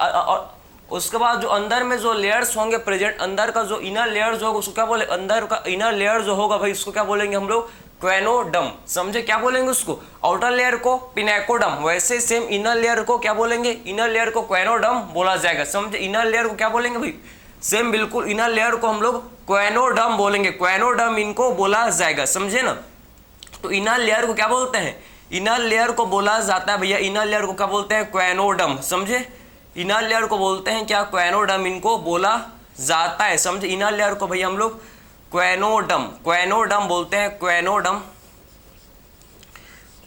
और उसके बाद जो अंदर में जो लेयर्स होंगे प्रेजेंट, अंदर का जो इनर लेयर्स होगा उसको क्या बोले, अंदर का इनर लेयर जो होगा भाई इसको क्या बोलेंगे हम लोग, क्वेनोडम, समझे। क्या बोलेंगे उसको, आउटर लेयर को पिनेकोडम, वैसे सेम इनर लेयर को क्या बोलेंगे, इनर लेयर को क्वेनोडम बोला जाएगा, समझे। इनर लेयर को क्या बोलेंगे भाई, सेम बिल्कुल इनर लेयर को हम लोग क्वेनोडर्म बोलेंगे, क्वेनोडर्म इनको बोला जाएगा, समझे ना। तो इनर लेयर को क्या बोलते हैं, इनर लेयर को बोला जाता है भैया, इनर लेयर को क्या बोलते हैं, क्वेनोडर्म, समझे। इनर लेयर को बोलते हैं क्या, क्वेनोडर्म इनको बोला जाता है, समझे। इनर लेयर को भैया हम लोग क्वेनोडर्म, क्वेनोडर्म बोलते हैं, क्वेनोडर्म,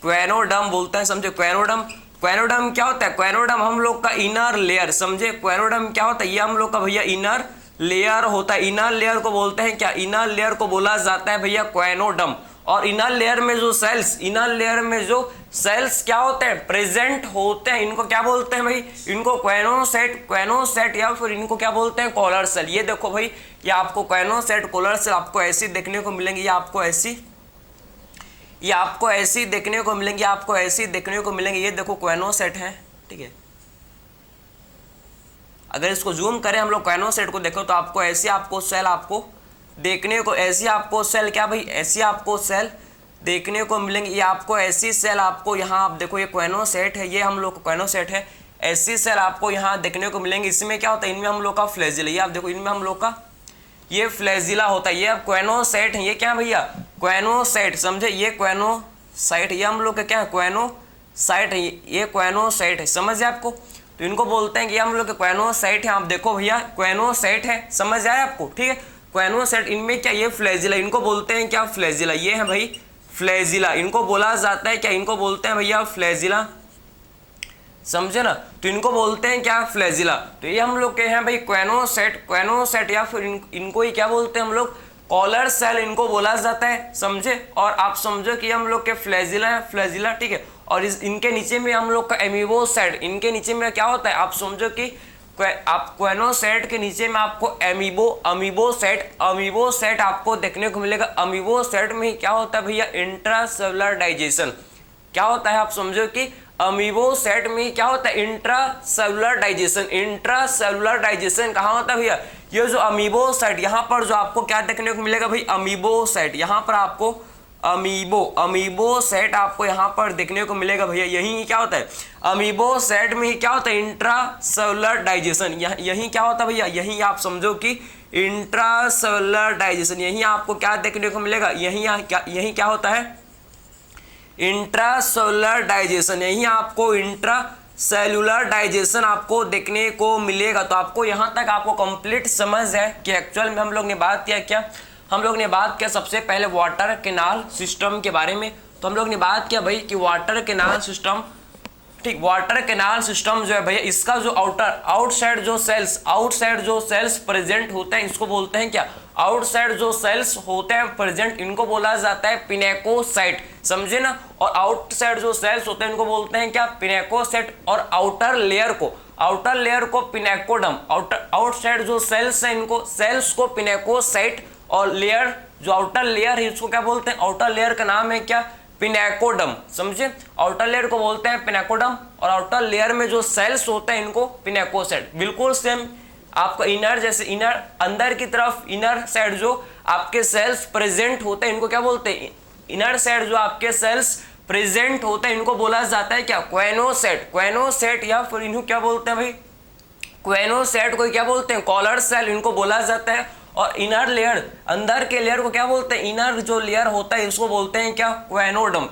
क्वेनोडर्म बोलते हैं, समझे। क्वेनोडर्म, क्वेनोडर्म क्या होता है, क्वेनोडर्म हम लोग का इनर लेयर, समझे। क्वेनोडर्म क्या होता है, ये हम लोग का भैया इनर लेयर होता है। इनर लेयर को बोलते हैं क्या, इनर लेयर को बोला जाता है भैया क्वेनोडर्म। और इनर लेयर में जो सेल्स, इनर लेयर में जो सेल्स क्या होते हैं, प्रेजेंट होते हैं, इनको क्या बोलते हैं भाई, इनको क्वेनोसाइट, क्वेनोसाइट या फिर इनको क्या बोलते हैं, कॉलर सेल। ये देखो भाई, ये आपको क्वेनोसाइट, कॉलर सेल आपको ऐसी देखने को मिलेंगे, ये आपको ऐसी, ये आपको ऐसी देखने को मिलेंगे, आपको ऐसी देखने को मिलेंगे। ये देखो क्वेनोसाइट है, ठीक है। अगर इसको जूम करें हम लोग क्वेनोसाइट को देखो तो आपको ऐसी, आपको सेल आपको देखने को, ऐसी आपको सेल क्या भाई, ऐसी आपको सेल देखने को मिलेंगे। ये आपको ऐसी सेल आपको यहाँ आप देखो, ये क्वेनोसाइट है, ये हम लोग का क्वेनोसाइट है, ऐसी सेल आपको यहाँ देखने को मिलेंगे। इसमें क्या होता है, इनमें हम लोग का फ्लैजिला, ये आप देखो इनमें हम लोग का ये फ्लैजिला होता है। ये क्वेनोसाइट है, ये क्या भैया, क्वेनोसाइट, समझे। ये क्वेनोसाइट, ये हम लोग का क्या है, क्वेनोसाइट है, ये क्वेनोसाइट है, समझ आपको। तो इनको बोलते हैं कि ये हम लोग के क्वेनोसाइट है। आप देखो भैया क्वेनोसाइट है, समझ आया आपको, ठीक है। क्वेनोसाइट, इनमें क्या, ये फ्लैजिला, इनको बोलते हैं क्या, फ्लैजिला। ये है भाई फ्लैजिला, इनको बोला जाता है क्या, इनको बोलते हैं भैया फ्लैजिला, समझे ना। तो इनको बोलते हैं क्या, फ्लैजिला। तो ये हम लोग के हैं भाई क्वेनोसाइट, क्वेनोसाइट या फिर इनको ही क्या बोलते हैं हम लोग, कॉलर सेल इनको बोला जाता है, समझे। और आप समझो कि हम लोग के फ्लैजिला है, फ्लैजिला, ठीक है। और इनके नीचे में हम लोग का एमीबोसाइट, इनके नीचे में क्या होता है, आप समझो कि आप क्वेनोसाइट के नीचे में आपको अमीबोसाइट आपको देखने को मिलेगा। अमीबोसाइट में क्या होता है भैया, इंट्रासेलुलर डाइजेशन। क्या होता है, आप समझो कि अमीबोसाइट में क्या होता है, इंट्रासेलुलर डाइजेशन। इंट्रासेलुलर डाइजेशन कहाँ होता है भैया, ये जो अमीबोसाइट, यहाँ पर जो आपको क्या देखने को मिलेगा भाई, अमीबोसाइट, यहाँ पर आपको अमीबोसाइट आपको यहाँ पर देखने को मिलेगा भैया। यही क्या होता है, अमीबोसाइट में ही क्या होता है, इंट्रासेलुलर डाइजेशन। यही क्या होता है भैया, यही आप समझो कि इंट्रासेलुलर डाइजेशन, यही आपको क्या देखने को मिलेगा, यही क्या होता है, इंट्रासेलुलर डाइजेशन। यही आपको इंट्रासेलुलर डाइजेशन आपको देखने को मिलेगा। तो आपको यहाँ तक आपको कंप्लीट समझ है कि एक्चुअल में हम लोग ने बात किया क्या, हम लोग ने बात किया सबसे पहले वाटर कैनाल सिस्टम के बारे में। तो हम लोग ने बात किया भाई कि वाटर कैनाल सिस्टम, ठीक, वाटर कैनाल सिस्टम जो है भैया, इसका जो आउटसाइड जो सेल्स प्रेजेंट होते हैं, इसको बोलते हैं क्या, आउटसाइड जो सेल्स होते हैं प्रेजेंट, इनको बोला जाता है पिनेकोसाइट, समझे ना। और आउटसाइड जो सेल्स होते हैं इनको बोलते हैं क्या, पिनेकोसाइट। और आउटर लेयर को पिनेकोडर्म। आउटसाइड जो सेल्स हैं इनको, सेल्स को पिनेकोसाइट, और लेयर जो आउटर लेयर है इसको क्या बोलते हैं, आउटर लेयर का नाम है क्या, पिनेकोडर्म, समझे। आउटर लेयर को बोलते हैं पिनेकोडर्म, और आउटर लेयर में जो सेल्स होते हैं इनको पिनेकोसाइट। बिल्कुल सेम आपका इनर, जैसे इनर अंदर की तरफ इनर साइड जो आपके सेल्स प्रेजेंट होते हैं इनको क्या बोलते हैं, इनर साइड जो आपके सेल्स प्रेजेंट होते हैं इनको बोला जाता है क्या, क्वेनोसाइट। क्वेनोसाइट या फिर इनको क्या बोलते हैं भाई, क्वेनोसाइट को क्या बोलते हैं, कॉलर सेल इनको बोला जाता है। और इनर लेयर, अंदर के लेयर को क्या बोलते हैं, इनर जो लेयर होता है इसको बोलते हैं क्या, क्वेनोडर्म।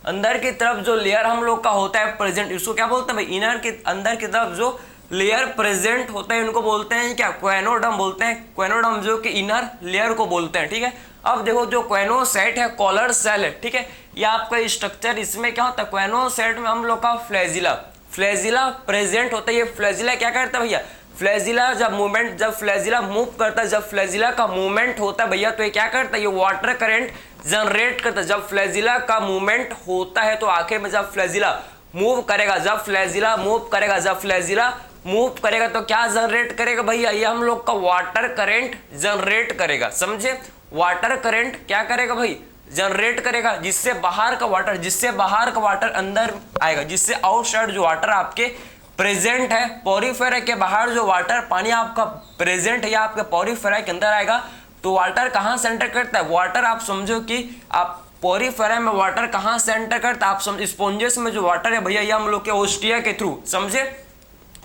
अंदर की तरफ जो लेयर हम लोग का होता है प्रेजेंट, इसको क्या बोलते हैं भाई, इनर के अंदर की तरफ जो लेयर प्रेजेंट होता है इनको बोलते हैं क्या, क्वेनोडर्म बोलते हैं। क्वेनोडर्म जो कि इनर लेयर को बोलते हैं, ठीक है। अब देखो जो क्वेनोसाइट है, कॉलर सेल है, ठीक है। ये आपका स्ट्रक्चर, इसमें क्या होता है, क्वेनोसाइट में हम लोग का फ्लैजिला प्रेजेंट होता है। ये फ्लैजिला क्या करता है भैया, फ्लैजिला जब फ्लैजिला मूव करता है, जब फ्लैजिला का मूवमेंट होता है भैया, तो ये क्या करता है, ये वाटर करंट जनरेट करता है। जब फ्लैजिला का मूवमेंट होता है तो आखिर में जब फ्लैजिला मूव करेगा, जब फ्लैजिला मूव करेगा तो क्या जनरेट करेगा भैया, ये हम लोग का वाटर करंट जनरेट करेगा, समझे। वाटर करंट क्या करेगा भाई, जनरेट करेगा, जिससे बाहर का वाटर अंदर आएगा, जिससे आउटसाइड जो वाटर आपके प्रेजेंट है, पोरीफेरा के बाहर जो वाटर पानी आपका प्रेजेंट है या आपके पोरीफेरा के अंदर आएगा। तो वाटर कहाँ से एंटर करता है, वाटर आप समझो कि आप पोरीफेरा में वाटर कहाँ से एंटर करता है, आप समझ स्पॉन्जेस में जो वाटर है भैया ये हम लोग के ओस्टिया के थ्रू, समझे।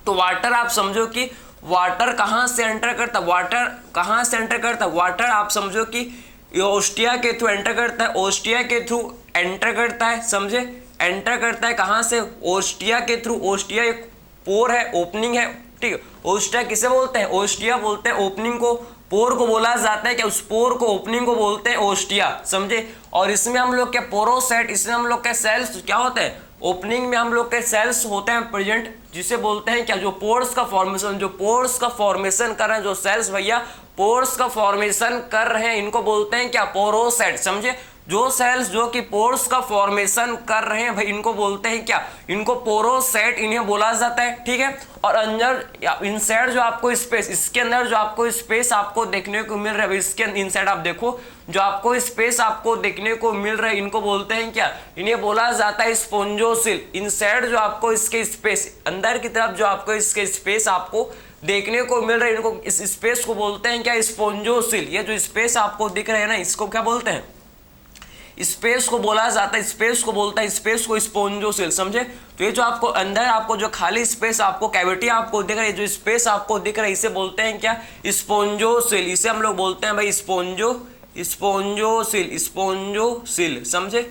तो वाटर आप समझो कि वाटर कहाँ से एंटर करता है, वाटर कहाँ से एंटर करता है, वाटर आप समझो कि ये ओस्टिया के थ्रू एंटर करता है, ओस्टिया के थ्रू एंटर करता है, समझे, एंटर करता है कहाँ से, ओस्टिया के थ्रू। ओस्टिया एक पोर है, ओपनिंग है, ठीक है। ओस्टिया किसे बोलते हैं, ओस्टिया बोलते हैं ओपनिंग को, पोर को बोला जाता है क्या, उस पोर को ओपनिंग को बोलते हैं ओस्टिया, समझे। और इसमें हम लोग क्या पोरोसाइट, इसमें हम लोग क्या सेल्स क्या होते हैं, ओपनिंग में हम लोग के सेल्स होते हैं प्रेजेंट, जिसे बोलते हैं क्या, जो पोर्स का फॉर्मेशन, जो पोर्स का फॉर्मेशन कर रहे हैं, जो सेल्स भैया पोर्स का फॉर्मेशन कर रहे हैं, इनको बोलते हैं क्या, पोरोसाइट, समझे। जो सेल्स जो कि पोर्स का फॉर्मेशन कर रहे हैं भाई, इनको बोलते हैं क्या, इनको पोरोसाइट इन्हें बोला जाता है, ठीक है। और अंदर इनसाइड जो आपको स्पेस, इसके अंदर जो आपको स्पेस आपको देखने को मिल रहा है, इसके इनसाइड आप देखो जो आपको स्पेस आपको देखने को मिल रहा है, इनको बोलते हैं क्या, इन्हें बोला जाता है स्पोंजोसिल। इनसाइड जो आपको इसके स्पेस, अंदर की तरफ जो आपको इसके स्पेस आपको देखने को मिल रहा है, इनको इस स्पेस को बोलते हैं क्या, स्पोंजोसिल। ये जो स्पेस आपको दिख रहा है ना, इसको क्या बोलते हैं, स्पेस को बोला जाता है, स्पेस को बोलता है, स्पेस को स्पोंजोसिल, समझे। तो ये जो आपको अंदर आपको जो खाली स्पेस आपको कैविटी आपको दिख रहा है, जो स्पेस आपको दिख रहा है, इसे बोलते हैं क्या, स्पोंजोसिल। इसे हम लोग बोलते हैं भाई स्पोंजोसिल, स्पोंजोसिल, समझे,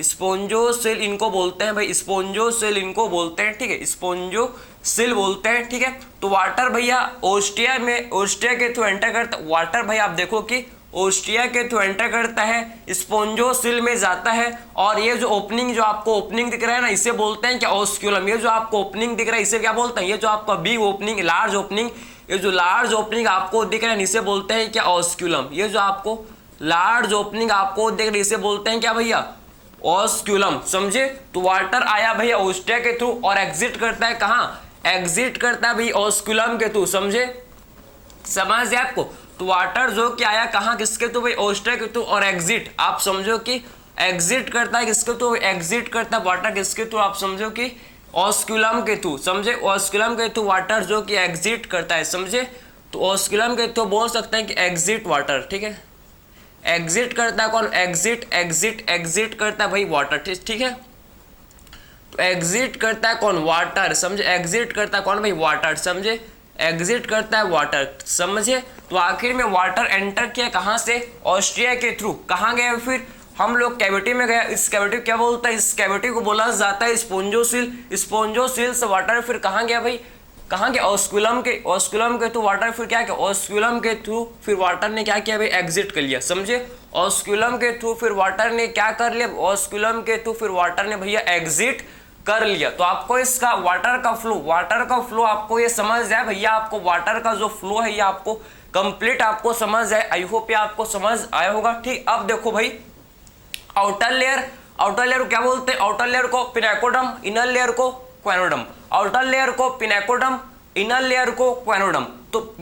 स्पोंजोसिल इनको बोलते हैं भाई, स्पोंजोसिल इनको बोलते हैं, ठीक है, स्पोंजोसिल बोलते हैं, ठीक है। तो वाटर भैया ओस्टिया में, ओस्टिया के थ्रू एंटर करता, वाटर भाई आप देखो कि ओस्टिया के थ्रू एंटर करता है, स्पोंजोसिल में जाता है, और ये जो ओपनिंग जो आपको ओपनिंग दिख रहा है ना, इसे बोलते हैं क्या, ऑस्क्यूलम। ये जो आपको ओपनिंग दिख रहा है इसे क्या बोलते हैं, ये जो आपका बिग ओपनिंग, लार्ज ओपनिंग, ये जो लार्ज ओपनिंग आपको दिख रहा है इसे बोलते हैं क्या, ऑस्क्यूलम। ये जो आपको लार्ज ओपनिंग आपको दिख रही है इसे बोलते हैं क्या भैया, ऑस्क्यूलम, समझे। तो वाटर आया भैया ओस्टिया के थ्रू और एग्जिट करता है कहाँ, एग्जिट करता है भाई ऑस्क्यूलम के थ्रू, समझे, समझ है आपको। तो वाटर जो कि आया कहाँ, किसके थ्रू भाई, ओस्टिया के थ्रू, और एग्जिट आप समझो कि एग्जिट करता है किसके थ्रू, एग्जिट करता है वाटर किसके थ्रू, आप समझो कि ऑस्क्यूलम के थ्रू, समझे, ऑस्क्यूलम के थ्रू वाटर जो कि एग्जिट करता है, समझे। तो ऑस्क्यूलम के थ्रू बोल सकते हैं कि एग्जिट वाटर, ठीक है। एग्जिट करता है कौन, एग्जिट करता है भाई वाटर, ठीक है। तो एग्जिट करता है कौन, वाटर, समझे, एग्जिट करता है कौन भाई, वाटर, समझे, एग्जिट करता है वाटर, समझे। तो आखिर में वाटर एंटर किया कहाँ से, ऑस्ट्रिया के थ्रू, कहाँ गया फिर, हम लोग कैविटी में गया, इस कैविटी क्या बोलता है, इस कैविटी को बोला जाता है स्पोंजोसिल। स्पोंजोसिल से वाटर फिर कहाँ गया भाई, कहाँ गया, ऑस्क्यूलम के थ्रू वाटर फिर क्या किया, ऑस्क्यूलम के थ्रू फिर वाटर ने क्या किया भाई, एग्जिट कर लिया, समझे। ऑस्क्यूलम के थ्रू फिर वाटर ने क्या कर लिया, ऑस्क्यूलम के थ्रू फिर वाटर ने भैया एग्जिट कर लिया। तो आपको इसका वाटर का फ्लो आपको ये समझ जाए भैया, आपको वाटर का जो फ्लो है ये आपको कंप्लीट आपको समझ जाए। आई होप ये आपको समझ आया होगा, ठीक। अब देखो भाई आउटर लेयर क्या बोलते हैं, आउटर लेयर को पिनाकोडम, इनर लेयर को क्वेनोडम, आउटर लेयर को पिनाकोडम, इनर लेयर को क्वेनोडम। तो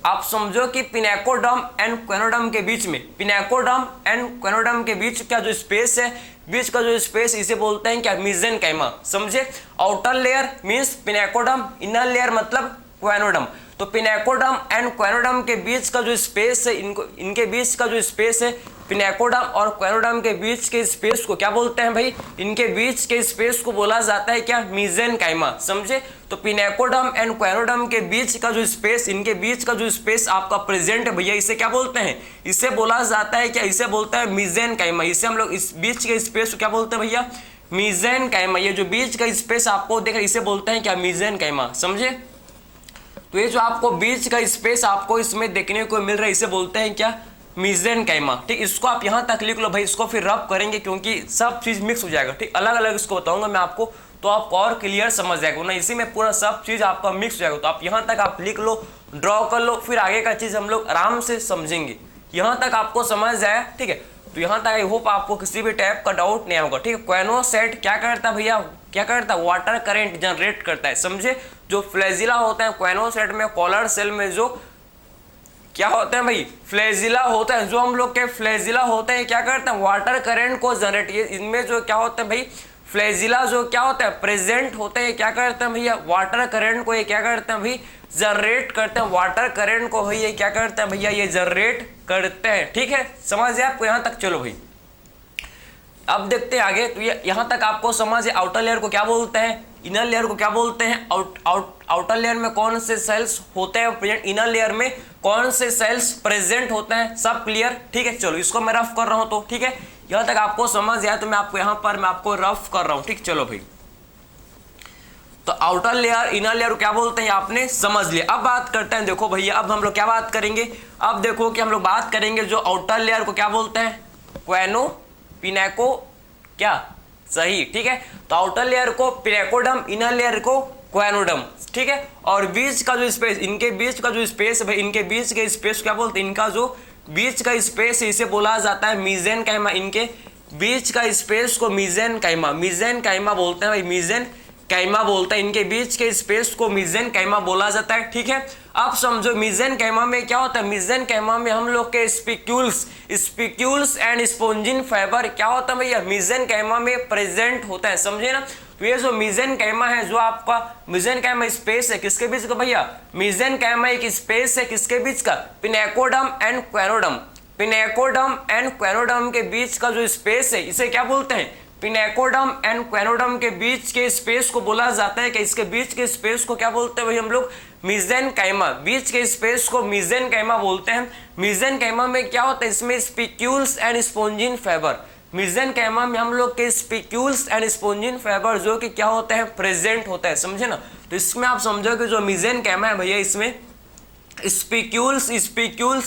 आप समझो कि पिनाकोडम एंड क्वेनोडम के बीच में, पिनाकोडम एंड क्वेनोडम के बीच का जो स्पेस है, बीच का जो स्पेस इसे बोलते हैं क्या, मेसेनकाइमा, समझे। Outer layer means pinacoderm, inner layer मतलब क्वेनोडम। तो पिनाकोडम एंड क्वेनोडम के बीच का जो स्पेस है, इनके बीच का जो स्पेस है, पिनाकोडम और क्वेनोडम के बीच के स्पेस को क्या बोलते हैं भाई, इनके बीच के स्पेस को बोला जाता है क्या, मेसेनकाइमा, समझे। तो पिनाकोडम एंड क्वेनोडम के बीच का जो स्पेस, इनके बीच का जो स्पेस आपका प्रेजेंट है भैया, इसे क्या बोलते हैं, इसे बोला जाता है क्या, इसे बोलता है मेसेनकाइमा। इसे हम लोग इस बीच के स्पेस को क्या बोलते हैं भैया, मेसेनकाइमा। ये जो बीच का स्पेस आपको देख रहे इसे बोलते हैं क्या, मेसेनकाइमा, समझे। तो ये जो आपको बीच का स्पेस आपको इसमें देखने को मिल रहा है इसे बोलते हैं क्या, मेसेनकाइमा, ठीक। इसको आप यहाँ तक लिख लो भाई, इसको फिर रब करेंगे क्योंकि सब चीज़ मिक्स हो जाएगा, ठीक। अलग अलग इसको बताऊंगा मैं आपको, तो आपको और क्लियर समझ जाएगा ना, इसी में पूरा सब चीज़ आपका मिक्स हो जाएगा। तो आप यहाँ तक आप लिख लो, ड्रॉ कर लो, फिर आगे का चीज़ हम लोग आराम से समझेंगे। यहाँ तक आपको समझ जाए, ठीक है। तो यहाँ तक आई होप आपको किसी भी टाइप का डाउट नहीं होगा, ठीक है। क्वेनोसाइट क्या करता है भैया, क्या करता है, वाटर करंट जनरेट करता है, समझे। जो फ्लैजिला होता है क्वेनोसाइट में, कॉलर सेल में जो क्या होते हैं भाई, फ्लैजिला होता है, जो हम लोग के फ्लैजिला होते हैं क्या करते हैं, वाटर करंट को जनरेट, ये इनमें जो क्या होता है भाई, फ्लैजिला जो क्या होता है प्रेजेंट होते हैं, क्या करते हैं भैया, वाटर करंट को ये क्या करते हैं भाई, जनरेट करते हैं। वाटर करंट को भाई ये क्या करते हैं भैया, ये जनरेट करते हैं, ठीक है। समझ है आपको यहाँ तक, चलो भाई अब देखते हैं आगे। तो ये यहाँ तक आपको समझ है, आउटर लेयर को क्या बोलते हैं, इनर लेयर को क्या बोलते हैं, आउटर लेयर में कौन से सेल्स होते हैं प्रेजेंट, इनर लेयर में कौन से सेल्स प्रेजेंट होते हैं, सब क्लियर, ठीक है। चलो इसको मैं रफ कर रहा हूं, तो ठीक है, यहां तक आपको समझ आया तो मैं आपको यहां पर मैं आपको रफ कर रहा हूं, ठीक। चलो भाई, तो आउटर लेयर इनर लेयर क्या बोलते हैं आपने समझ लिया। अब बात करते हैं, देखो भैया अब हम लोग क्या बात करेंगे, अब देखो कि हम लोग बात करेंगे जो आउटर लेयर को क्या बोलते हैं, क्वेनो पिनेको, क्या सही, ठीक है। तो आउटर लेयर को पिनेकोडम, इनर लेयर को क्वेनोडम, ठीक है। और बीच का जो स्पेस, इनके बीच का जो स्पेस है भाई, इनके बीच के स्पेस क्या बोलते हैं, इनका जो बीच का स्पेस है इसे बोला जाता है मीजेनकाइमा। इनके बीच का स्पेस को मीजेनकाइमा, मीजेनकाइमा बोलते हैं भाई, मीजेनकाइमा बोलते हैं, इनके बीच के स्पेस को मीजेनकाइमा बोला जाता है, ठीक है। अब समझो मीजेनकाइमा में क्या होता है, मीजेनकाइमा में हम लोग के स्पिक्यूल्स एंड स्पोंजिन फाइबर क्या होता है भैया, मीजेनकाइमा में प्रेजेंट होता है, समझे ना। तो ये जो मीजेनकाइमा है, जो आपका मीजेनकाइमा स्पेस है किसके बीच का भैया, मीजेनकाइमा एक स्पेस है किसके बीच का, पिनेकोडम एंड क्वेनोडम, पिनेकोडम एंड क्वेनोडम के बीच का जो स्पेस है इसे क्या बोलते हैं, पिनेकोडम एंड क्वेनोडम के बीच के स्पेस को बोला जाता है कि इसके बीच के स्पेस को क्या बोलते हैं भाई हम लोग, मीजेनकाइमा, बीच के स्पेस को मीजेनकाइमा बोलते हैं। मीजेनकाइमा में क्या होता है, इसमें स्पिक्यूल्स एंड स्पोंजिन फाइबर, मीजेनकाइमा में हम लोग के स्पिक्यूल्स एंड स्पोंजिन फाइबर जो कि क्या होता है, प्रेजेंट होता है, समझे ना। तो इसमें आप समझो कि जो मीजेनकाइमा है भैया, इसमें स्पिक्यूल्स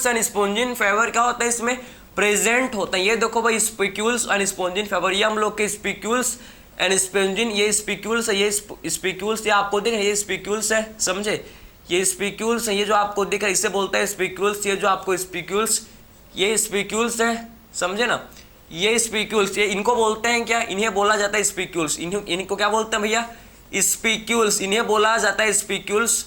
एंड स्पोंजिन फाइबर क्या होता है, इसमें प्रेजेंट होता है। ये देखो भाई स्पिक्यूल्स एंड स्पोंजिन फाइबर, ये हम लोग के स्पिक्यूल्स एंड स्पोंजिन, ये स्पिक्यूल्स है, ये स्पिक्यूल्स, ये आपको दिख रहा है, ये स्पिक्यूल्स है, समझे, ये स्पिक्यूल्स है, ये जो आपको दिख रहा है इसे बोलते हैं स्पिक्यूल्स, ये जो आपको स्पिक्यूल्स, ये स्पिक्यूल्स है, समझे ना, ये स्पिक्यूल्स, ये इनको बोलते हैं क्या, इन्हें बोला जाता है स्पिक्यूल्स, इनको क्या बोलते हैं भैया, स्पिक्यूल्स, इन्हें बोला जाता है स्पिक्यूल्स,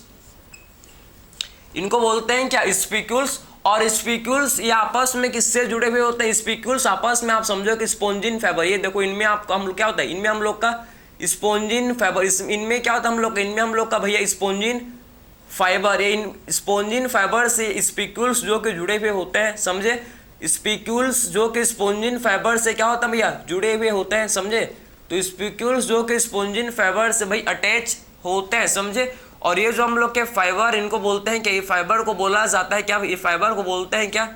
इनको बोलते हैं क्या, स्पिक्यूल्स। और स्पिक्यूल्स ये आपस में किससे जुड़े हुए होते हैं, स्पिक्यूल्स आपस में आप समझो कि स्पोंजिन फाइबर, ये देखो इनमें आपको हम लोग क्या होता है, इनमें हम लोग का स्पोंजिन फाइबर, इनमें क्या होता है हम लोग, इनमें हम लोग का भैया स्पोंजिन फाइबर, ये इन स्पोंजिन फाइबर से स्पिक्यूल्स जो कि जुड़े हुए होते हैं, समझे, स्पिक्यूल्स जो कि स्पोंजिन फाइबर से क्या होता है भैया, जुड़े हुए होते हैं, समझे। तो स्पिक्यूल्स जो कि स्पोंजिन फाइबर से भाई अटैच होते हैं, समझे। और ये जो हम लोग के फाइबर, इनको बोलते हैं क्या, ये फाइबर को बोला जाता है क्या, ये फाइबर को बोलते हैं क्या,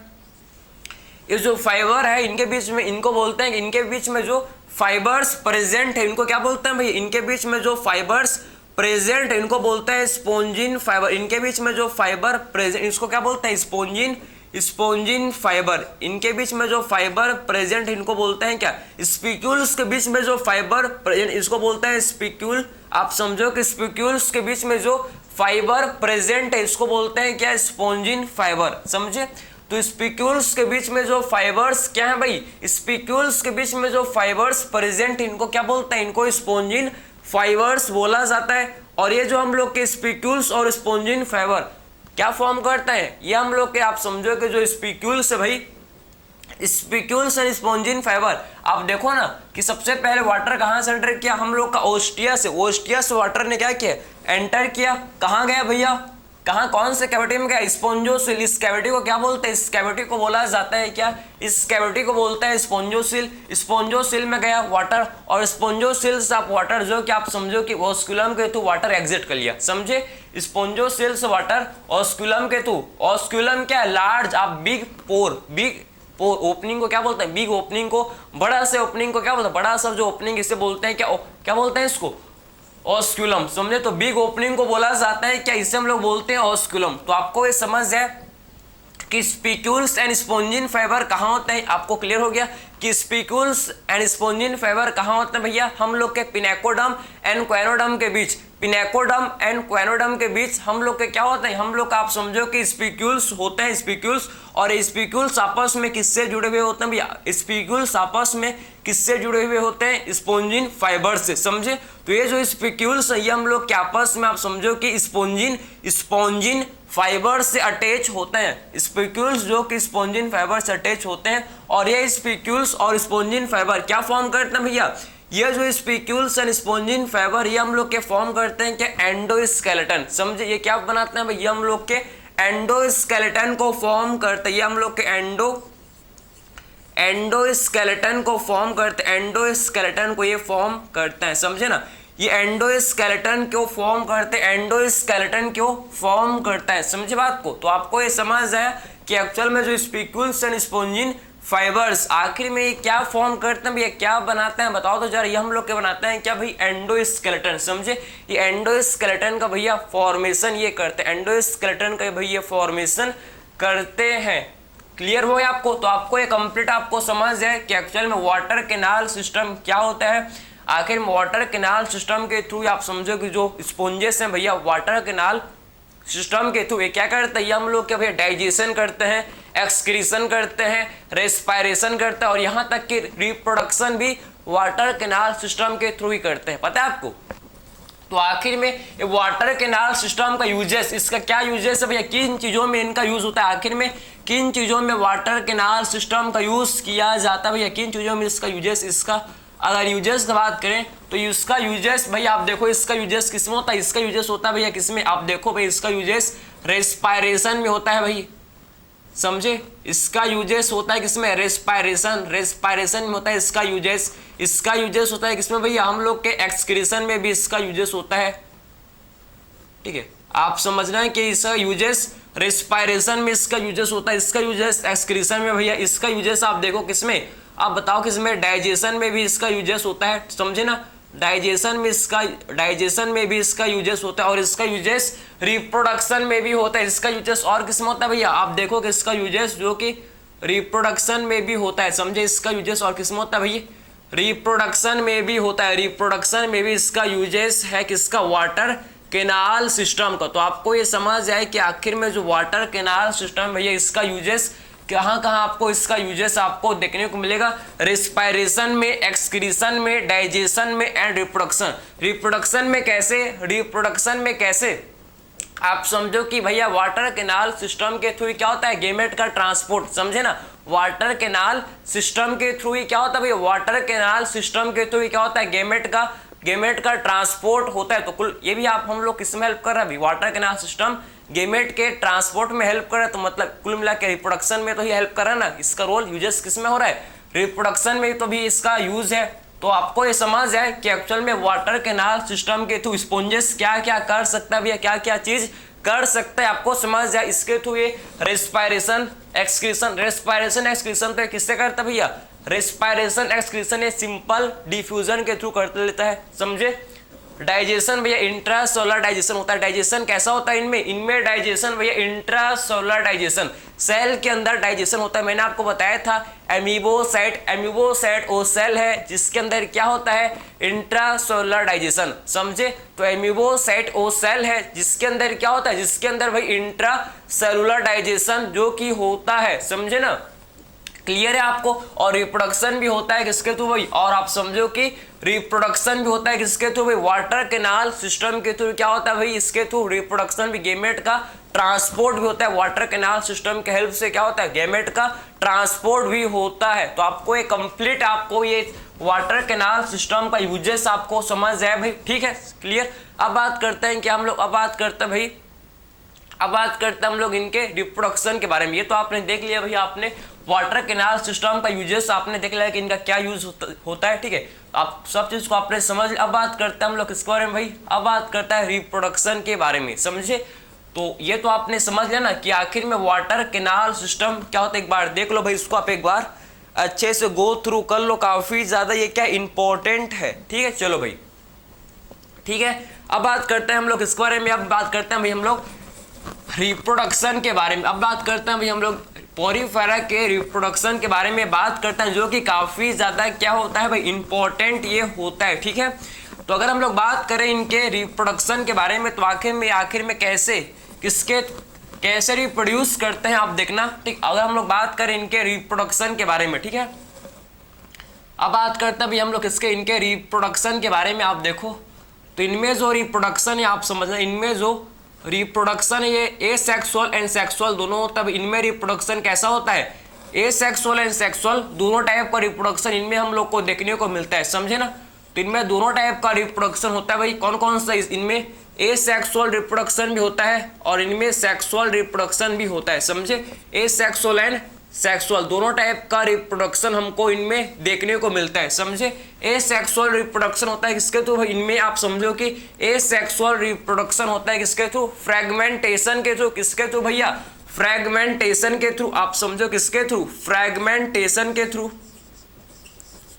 ये जो फाइबर है इनके बीच में, इनको बोलते हैं, इनके बीच में जो फाइबर्स प्रेजेंट है इनको क्या बोलते हैं भाई, इनके बीच में जो फाइबर्स प्रेजेंट है इनको बोलते हैं स्पोंजिन फाइबर, इनके बीच में जो फाइबर प्रेजेंट इसको क्या बोलते हैं, स्पोंजिन फाइबर, इनके बीच में जो फाइबर प्रेजेंट इनको बोलते हैं क्या, स्पिक्यूल्स के बीच में जो फाइबर प्रेजेंट इसको बोलते हैं स्पिक्यूल। आप समझो कि स्पिक्यूल्स के बीच में जो फाइबर प्रेजेंट है इसको बोलते हैं क्या, स्पोंजिन फाइबर, समझे। तो स्पिक्यूल्स के बीच में जो फाइबर्स क्या है भाई, स्पिक्यूल्स के बीच में जो फाइबर्स प्रेजेंट इनको क्या बोलते हैं, इनको स्पोंजिन फाइबर्स बोला जाता है। और ये जो हम लोग के स्पिक्यूल्स और स्पोंजिन फाइबर क्या फॉर्म करता है, ये हम लोग के आप समझो कि जो स्पिक्यूल्स है भाई, स्पिक्यूल्स एंड स्पोंजिन फाइबर, आप देखो ना कि सबसे पहले वाटर कहाँ से एंटर किया, हम लोग का ओस्टिया से, ओस्टिया से वाटर ने क्या किया, एंटर किया, कहाँ गया भैया, कहाँ, कौन से कैविटी में गया, स्पोंजोसिल। इस कैविटी को क्या बोलते हैं, इस कैविटी को बोला जाता है क्या, इस कैविटी को बोलते हैं स्पोंजोसिल। स्पोंजोसिल में गया वाटर, और स्पोंजोसिल से आप वाटर जो कि आप समझो कि ऑस्कुलम के थ्रू वाटर एग्जिट कर लिया, समझे। स्पोंजोसिल से वाटर ऑस्कुलम के थ्रू, ऑस्कुलम क्या है, लार्ज, आप बिग पोर, बिग ओपनिंग को क्या बोलते हैं, बिग ओपनिंग को, बड़ा से ओपनिंग को क्या बोलते हैं, बड़ा सा जो ओपनिंग इसे बोलते हैं क्या, क्या बोलते हैं इसको, ऑस्कुलम, समझे। तो बिग ओपनिंग को बोला जाता है क्या, इसे हम लोग बोलते हैं ऑस्कुलम। तो आपको ये समझ है कि स्पिक्यूल्स एंड स्पोंजिन फाइबर कहाँ होते हैं, आपको क्लियर हो गया कि स्पिक्यूल्स एंड स्पोंजिन फाइबर कहाँ होते हैं भैया, हम लोग के पिनेकोडम एंड क्वेनोडम के बीच, पिनेकोडम एंड क्वेनोडम के बीच हम लोग के क्या होते हैं, हम लोग का आप समझो कि स्पिक्यूल्स होते हैं, स्पिक्यूल्स। और स्पिक्यूल्स आपस में किससे जुड़े हुए होते हैं भैया, स्पिक्यूल्स आपस में किससे जुड़े हुए होते हैं, स्पोंजिन फाइबर से, समझे। तो ये जो स्पिक्यूल्स है ये हम लोग के आपस में आप समझो कि स्पोंजिन फाइबर से अटैच होते हैं, स्पिक्यूल्स जो कि स्पोंजिन फाइबर से अटैच होते हैं। और ये स्पिक्यूल्स और स्पोंजिन फाइबर क्या फॉर्म करते हैं भैया, ये जो स्पिक्यूल्स एंड स्पोंजिन फाइबर ये हम लोग के फॉर्म करते हैं कि एंडोस्केलेटन, समझे। ये क्या बनाते हैं भैया, हम लोग के एंडोस्केलेटन को फॉर्म करते हैं, ये हम लोग के एंडोस्केलेटन को फॉर्म करते हैं, एंडोस्केलेटन को ये फॉर्म करते हैं, समझे ना। ये एंडोस्केलेटन क्यों फॉर्म करते हैं, एंडोस्केलेटन क्यों फॉर्म करता है, समझे बात को। तो आपको ये समझ आया कि एक्चुअल में जो स्पिक्यूल्स एंड स्पोंजिन फाइबर्स आखिर में ये क्या फॉर्म करते हैं भैया, क्या बनाते हैं बताओ तो जरा। ये हम लोग क्या बनाते हैं क्या भाई, एंडोस्केलेटन, समझे। ये एंडोस्केलेटन का भैया फॉर्मेशन ये करते हैं, एंडोस्केलेटन का भैया फॉर्मेशन करते हैं। क्लियर हो गया आपको। तो आपको ये कंप्लीट आपको समझ है कि एक्चुअल में वाटर कैनाल सिस्टम क्या होता है। आखिर में वाटर कैनाल सिस्टम के थ्रू आप समझो कि जो स्पॉन्जेस हैं भैया वाटर कैनाल सिस्टम के थ्रू ये क्या करते हैं, हम लोग क्या भैया डाइजेशन करते हैं, एक्सक्रीशन करते हैं, रेस्पायरेशन करते हैं और यहाँ तक कि रिप्रोडक्शन भी वाटर कैनाल सिस्टम के थ्रू ही करते हैं, पता है आपको। तो आखिर में ये वाटर कैनाल सिस्टम का यूजेस, इसका क्या यूजेस है भैया, किन चीज़ों में इनका यूज होता है, आखिर में किन चीज़ों में वाटर कैनाल सिस्टम का यूज किया जाता है भैया, किन चीज़ों में इसका यूजेस। इसका अगर यूजेस की बात करें तो इसका यूजेस भैया आप देखो, इसका यूजेस किसमें होता है, इसका यूजेस होता है भैया किसमें, आप देखो भाई इसका यूजेस रेस्पायरेशन में होता है भाई, समझे। इसका यूजेस होता है किसमें, रेस्पायरेशन, रेस्पायरेशन में होता है इसका यूजेस। इसका यूजेस होता है किसमें भैया, हम लोग के एक्सक्रीशन में भी इसका यूजेस होता है, ठीक है। आप समझना है कि इसका यूजेस रेस्पायरेशन में इसका यूजेस होता है, इसका यूजेस एक्सक्रीशन में भैया, इसका यूजेस आप देखो किसमें, आप बताओ किसमें, डाइजेशन में भी इसका यूजेस होता है, समझे ना। डाइजेशन में भी इसका यूजेस होता है और इसका यूजेस रिप्रोडक्शन में भी होता है। इसका यूजेस और किसमें होता है भैया, आप देखो कि इसका यूजेस जो कि रिप्रोडक्शन में भी होता है, समझे। इसका यूजेस और किसमें होता है भैया, रिप्रोडक्शन में भी होता है, रिप्रोडक्शन में भी इसका यूजेस है किसका, वाटर कैनाल सिस्टम का। तो आपको ये समझ आए कि आखिर में जो वाटर कैनाल सिस्टम भैया इसका यूजेस कहाँ कहाँ आपको इसका यूजेस आपको देखने को मिलेगा, रेस्पायरेशन में, एक्सक्रीशन में, डाइजेशन में एंड रिप्रोडक्शन। रिप्रोडक्शन में कैसे, रिप्रोडक्शन में कैसे, आप समझो कि भैया वाटर कैनाल सिस्टम के थ्रू क्या होता है, गेमेट का ट्रांसपोर्ट, समझे ना। वाटर कैनाल सिस्टम के थ्रू ही क्या होता है भैया, वाटर कैनाल सिस्टम के थ्रू ही क्या होता है, गेमेट का ट्रांसपोर्ट होता है। तो कुल ये भी आप हम लोग किसमें हेल्प कर रहे हैं अभी, वाटर कैनाल सिस्टम गेमेट के ट्रांसपोर्ट में हेल्प कर रहा है। तो मतलब कुल मिला के रिप्रोडक्शन में तो ये हेल्प कर रहा है ना, इसका रोल यूजेस किसमें हो रहा है, रिप्रोडक्शन में तो भी इसका यूज है। तो आपको ये समझ जाए कि एक्चुअल में वाटर कैनाल सिस्टम के थ्रू स्पॉन्जेस क्या क्या कर सकता है भैया, क्या क्या चीज कर सकता है, आपको समझ जाए। इसके थ्रू ये रेस्पायरेशन एक्सक्रीशन तो किससे करता है भैया, रेस्पायरेशन एक्सक्रीशन ये सिंपल डिफ्यूजन के थ्रू कर लेता है, समझे। डाइजेशन भैया इंट्रासोलर डाइजेशन होता है। डाइजेशन कैसा होता है इनमें डाइजेशन भैया इंट्रासोलर डाइजेशन, सेल के अंदर डाइजेशन होता है। मैंने आपको बताया था एमीबोसाइट वो सेल है जिसके अंदर क्या होता है, इंट्रासोलर डाइजेशन, समझे। तो एमीबोसाइट वो सेल है जिसके अंदर क्या होता है, जिसके अंदर भाई इंट्रासेलुलर डाइजेशन जो कि होता है, समझे ना। क्लियर है आपको। और रिप्रोडक्शन भी होता है किसके थ्रू भाई, और आप समझो कि रिप्रोडक्शन भी होता है किसके थ्रू भाई, वाटर कैनाल सिस्टम के थ्रू क्या होता है भाई, इसके थ्रू रिप्रोडक्शन भी, गेमेट का ट्रांसपोर्ट भी होता है वाटर कैनाल सिस्टम के हेल्प से, क्या होता है, गेमेट का ट्रांसपोर्ट भी होता है। तो आपको ये कंप्लीट आपको ये वाटर कैनाल सिस्टम का यूजेस आपको समझ जाए भाई, ठीक है, क्लियर। अब बात करते हैं कि हम लोग, अब बात करते हैं हम लोग इनके रिप्रोडक्शन के बारे में। ये तो आपने देख लिया भैया, आपने वाटर कैनाल सिस्टम का यूजेस आपने देख लिया कि इनका क्या यूज होता है, ठीक है। आप सब चीज को आपने समझ लिया। अब बात करते हैं हम लोग किसके बारे में भाई, अब बात करता है रिप्रोडक्शन के बारे में, समझे। तो ये तो आपने समझ लिया ना कि आखिर में वाटर कैनाल सिस्टम क्या होता है। एक बार देख लो भाई, इसको आप एक बार अच्छे से गो थ्रू कर लो, काफी ज्यादा ये क्या इंपॉर्टेंट है, ठीक है। चलो भाई, ठीक है। अब बात करते हैं हम लोग इसके बारे में, अब बात करते हैं भाई हम लोग रिप्रोडक्शन के बारे में। अब बात करते हैं भाई हम लोग पोरीफेरा के रिप्रोडक्शन के बारे में बात करते हैं, जो कि काफी ज्यादा क्या होता है भाई, इंपॉर्टेंट ये होता है, ठीक है। तो अगर हम लोग बात करें इनके रिप्रोडक्शन के बारे में, तो आखिर में कैसे रिप्रोड्यूस करते हैं आप देखना, ठीक। अगर हम लोग बात करें इनके रिप्रोडक्शन के बारे में, ठीक है। अब बात करते हैं भाई हम लोग इनके रिप्रोडक्शन के बारे में, आप देखो तो इनमें जो रिप्रोडक्शन है आप समझना, इनमें जो रिप्रोडक्शन ये एसेक्सुअल एंड सेक्सुअल दोनों होता है। इनमें रिप्रोडक्शन कैसा होता है, एसेक्सुअल एंड सेक्सुअल दोनों टाइप का रिप्रोडक्शन इनमें हम लोग को देखने को मिलता है, समझे ना। तो इनमें दोनों टाइप का रिप्रोडक्शन होता है भाई। कौन कौन सा, इनमें एसेक्सुअल रिप्रोडक्शन भी होता है और इनमें सेक्सुअल रिप्रोडक्शन भी होता है, समझे। एसेक्सुअल एंड सेक्सुअल दोनों टाइप का रिप्रोडक्शन हमको इनमें देखने को मिलता है, समझे। एसेक्सुअल रिप्रोडक्शन होता है किसके थ्रू? इनमें आप समझो कि एसेक्सुअल रिप्रोडक्शन होता है किसके थ्रू? फ्रेगमेंटेशन के थ्रू। किसके थ्रू भैया? फ्रेगमेंटेशन के थ्रू। आप समझो किसके थ्रू? फ्रेगमेंटेशन के थ्रू।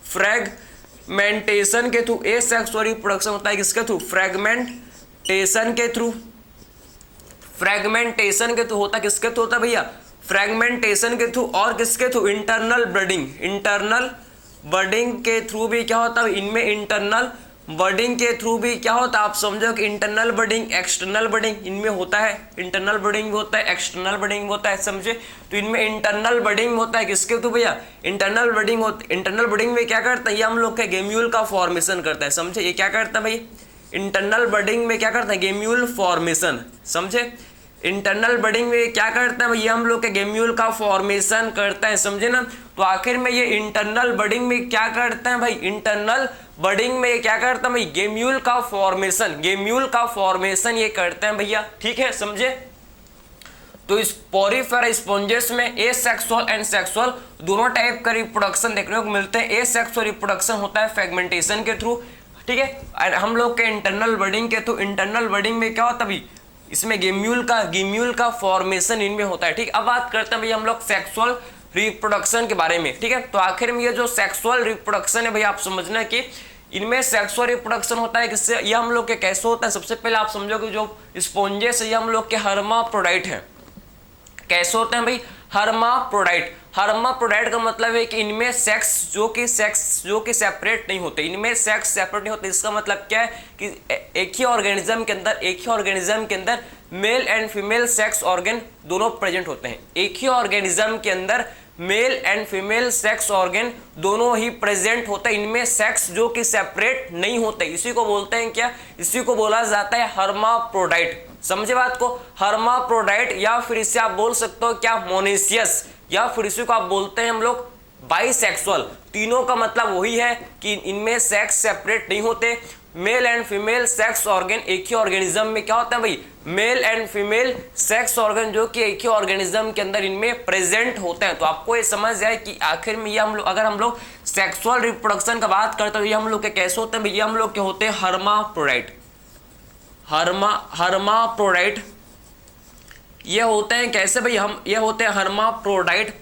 फ्रेगमेंटेशन के थ्रू एसेक्सुअल रिप्रोडक्शन होता है किसके थ्रू? फ्रेगमेंटेशन के थ्रू। फ्रेगमेंटेशन के थ्रू होता किसके थ्रू होता भैया? फ्रेगमेंटेशन के थ्रू। और किसके through? Internal budding. Internal budding के थ्रू भी क्या होता है? इनमें इंटरनल बडिंग के थ्रू भी क्या होता है? आप समझो कि इंटरनल बडिंग, एक्सटर्नल बडिंग इनमें होता है। इंटरनल बडिंग भी होता है, एक्सटर्नल बडिंग भी होता है, समझे? तो इनमें इंटरनल बडिंग होता है किसके थ्रू भैया? इंटरनल बडिंग होता। इंटरनल बडिंग में क्या करता है? ये हम लोग के गेम्यूल का फॉर्मेशन करता है, समझे? ये क्या करता है भाई? इंटरनल बडिंग में क्या करता है? गेम्यूल फॉर्मेशन, समझे? इंटरनल बडिंग में क्या करता है भाई? ये हम लोग के गेम्यूल का फॉर्मेशन करता है, समझे ना? तो आखिर में ये इंटरनल बडिंग में क्या करते हैं भाई? इंटरनल बडिंग में ये क्या करता है भाई? गेम्यूल का फॉर्मेशन, गेम्यूल का फॉर्मेशन ये करते हैं भैया, ठीक है, समझे? तो इस पोरिफेरा स्पॉन्जेस में एसेक्सुअल एंड सेक्सुअल दोनों टाइप का रिप्रोडक्शन देखने को मिलते हैं। एसेक्सुअल रिप्रोडक्शन होता है फ्रेगमेंटेशन के थ्रू, ठीक है, और हम लोग के इंटरनल बडिंग के थ्रू। इंटरनल बडिंग में क्या होता है भाई? इसमें गेम्यूल का फॉर्मेशन इनमें होता है, ठीक। अब बात करते हैं भैया हम लोग सेक्सुअल रिप्रोडक्शन के बारे में, ठीक है। तो आखिर में ये जो सेक्सुअल रिप्रोडक्शन है भैया, आप समझना कि इनमें सेक्सुअल रिप्रोडक्शन होता है किससे? ये हम लोग के कैसे होता है? सबसे पहले आप समझो कि जो स्पॉन्जेस है ये हम लोग के हर्माफ्रोडाइट है। कैसे होते हैं भाई? हर्माफ्रोडाइट। हर्माफ्रोडाइट का मतलब है कि इनमें सेक्स जो कि सेपरेट नहीं होते, इनमें सेक्स सेपरेट नहीं होते। इसका मतलब क्या है कि एक ही ऑर्गेनिज्म के अंदर male and female sex organ दोनों प्रेजेंट होते हैं। एक ही ऑर्गेनिज्म के अंदर male and female sex organ दोनों ही प्रेजेंट होते हैं। इनमें सेक्स जो कि सेपरेट नहीं होते, इसी को बोलते हैं क्या? इसी को बोला जाता है हर्माफ्रोडाइट। समझे बात को? हर्माफ्रोडाइट, या फिर इससे आप बोल सकते हो क्या? मोनेशियस, या फिर इसी को आप बोलते हैं हम लोग बाइसेक्सुअल। तीनों का मतलब वही है कि इनमें सेक्स सेपरेट नहीं होते। Male and female sex organ एक ही ऑर्गेनिज्म में क्या होता है भाई? Male and female sex organ जो कि एक ही ऑर्गेनिज्म के अंदर इनमें प्रेजेंट होते हैं। तो आपको ये समझ जाए कि आखिर में ये हम लोग, अगर हम लोग सेक्सुअल रिप्रोडक्शन का बात करते हैं, ये हम लोग के कैसे होते हैं भैया? हम लोग के होते हैं हर्माफ्रोडाइट। हर्माफ्रोडाइट ये होते हैं कैसे भाई? हम ये होते हैं हर्माफ्रोडाइट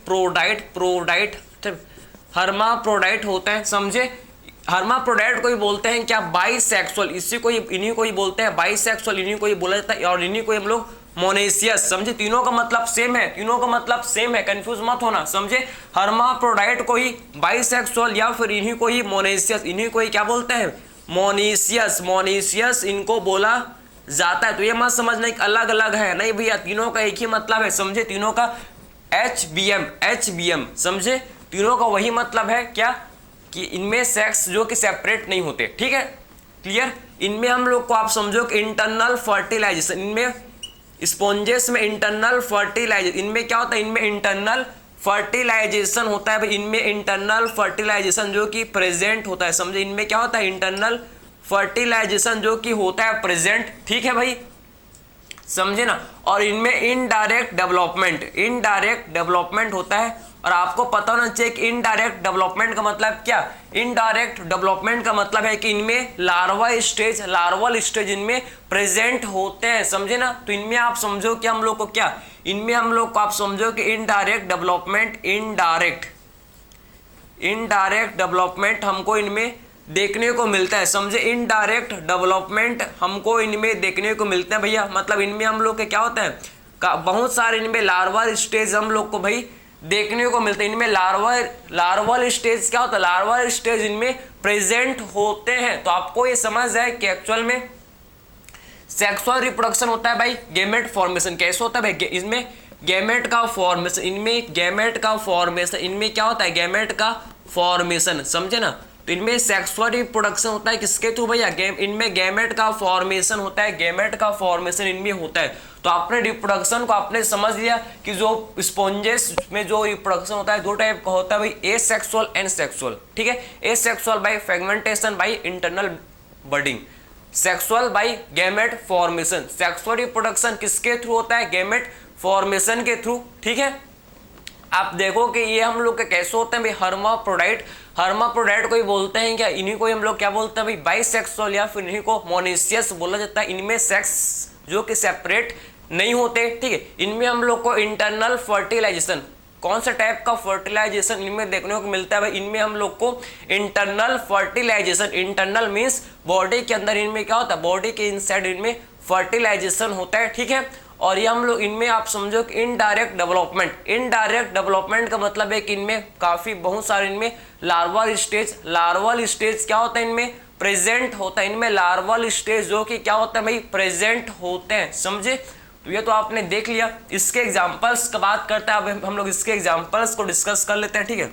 हर्माफ्रोडाइट होते हैं, समझे? हर्माफ्रोडाइट को ही बोलते हैं क्या? बाइसेक्सुअल। इन्हीं को ही बोलते हैं बाइसेक्सुअल, इन्हीं को ही बोला जाता है, और इन्हीं को हम लोग मोनेशियस। समझे? तीनों का मतलब सेम है, कंफ्यूज मत होना, समझे? हर्माफ्रोडाइट को ही बाइसेक्सुअल या फिर इन्हीं को ही मोनेशियस, इन्हीं को ही क्या बोलते हैं? मोनेशियस इनको बोला जाता है। तो ये मत समझना एक अलग अलग है, नहीं भैया, तीनों का एक ही मतलब है, समझे? तीनों का HBM, समझे? तीनों का वही मतलब है क्या? कि इनमें सेक्स जो कि सेपरेट नहीं होते, ठीक है, क्लियर? इनमें हम लोग को आप समझो कि इंटरनल फर्टिलाइजेशन, इनमें स्पॉन्जेस में इंटरनल फर्टिलाइजेशन, इनमें क्या होता है? इनमें इंटरनल फर्टिलाइजेशन होता है भाई। इनमें इंटरनल फर्टिलाइजेशन जो कि प्रेजेंट होता है, समझे? इनमें क्या होता है? इंटरनल फर्टिलाइजेशन जो कि होता है प्रेजेंट, ठीक है भाई, समझे ना? और इनमें इनडायरेक्ट डेवलपमेंट होता है। और आपको पता होना चाहिए कि इनडायरेक्ट डेवलपमेंट का मतलब क्या? इनडायरेक्ट डेवलपमेंट का मतलब है कि इनमें लार्वल स्टेज इनमें प्रेजेंट होते हैं, समझे ना? तो इनमें आप समझो कि हम लोग को क्या? इनमें हम लोग को आप समझो कि इनडायरेक्ट डेवलपमेंट हमको इनमें देखने को मिलता है, समझे? इनडायरेक्ट डेवलपमेंट हमको इनमें देखने को मिलते हैं भैया। मतलब इनमें हम लोग के क्या होता है? बहुत सारे इनमें लार्वल स्टेज हम लोग को भाई देखने को मिलते हैं। इनमें लार्वल स्टेज क्या होता है? लार्वल स्टेज इनमें प्रेजेंट होते हैं। तो आपको ये समझ जाए कि एक्चुअल में सेक्सुअल रिप्रोडक्शन होता है भाई गैमेट फॉर्मेशन। कैसे होता है भाई? इसमें गैमेट का फॉर्मेशन, इनमें क्या होता है? गैमेट का फॉर्मेशन, समझे ना? तो इनमें सेक्सुअल रिप्रोडक्शन होता है किसके थ्रू भैया? इनमें गैमेट का फॉर्मेशन होता है, इनमें होता है। तो आपने रिप्रोडक्शन को आपने समझ लिया कि जो स्पॉन्जेस में जो रिप्रोडक्शन होता है दो टाइप का होता है भाई, एसेक्सुअल एंड सेक्सुअल, ठीक है? Asexual by fragmentation by internal budding, sexual by gamete formation. Sexual reproduction किसके थ्रू होता है? गैमेट फॉर्मेशन के थ्रू, ठीक है? आप देखो कि ये हम लोग के कैसे होते हैं भाई? हर्माफ्रोडाइट को ही बोलते हैं क्या, इन्हीं को हम लोग क्या बोलते हैं भाई बाइसेक्सुअल, या फिर इन्हीं को मोनेशियस बोला जाता है। इनमें सेक्स जो कि सेपरेट नहीं होते, ठीक है। इनमें हम लोग को इंटरनल फर्टिलाइजेशन, कौन सा टाइप का फर्टिलाइजेशन इनमें देखने को मिलता है भाई, इनमें हम लोग को internal fertilisation, internal means body के अंदर इनमें क्या होता है, बॉडी के इनसाइड इनमें फर्टिलाइजेशन होता है, ठीक है। और ये हम लोग इनमें आप समझो कि इनडायरेक्ट डेवलपमेंट, इनडायरेक्ट डेवलपमेंट का मतलब है कि इनमें काफी बहुत सारे इनमें लार्वल स्टेज, लार्वल स्टेज क्या होता है इनमें प्रेजेंट होता है, इनमें लार्वल स्टेज जो कि क्या होता है भाई प्रेजेंट होते हैं, समझे। तो ये तो आपने देख लिया। इसके एग्जांपल्स का बात करते हैं, अब हम लोग इसके एग्जांपल्स को डिस्कस कर लेते हैं, ठीक है।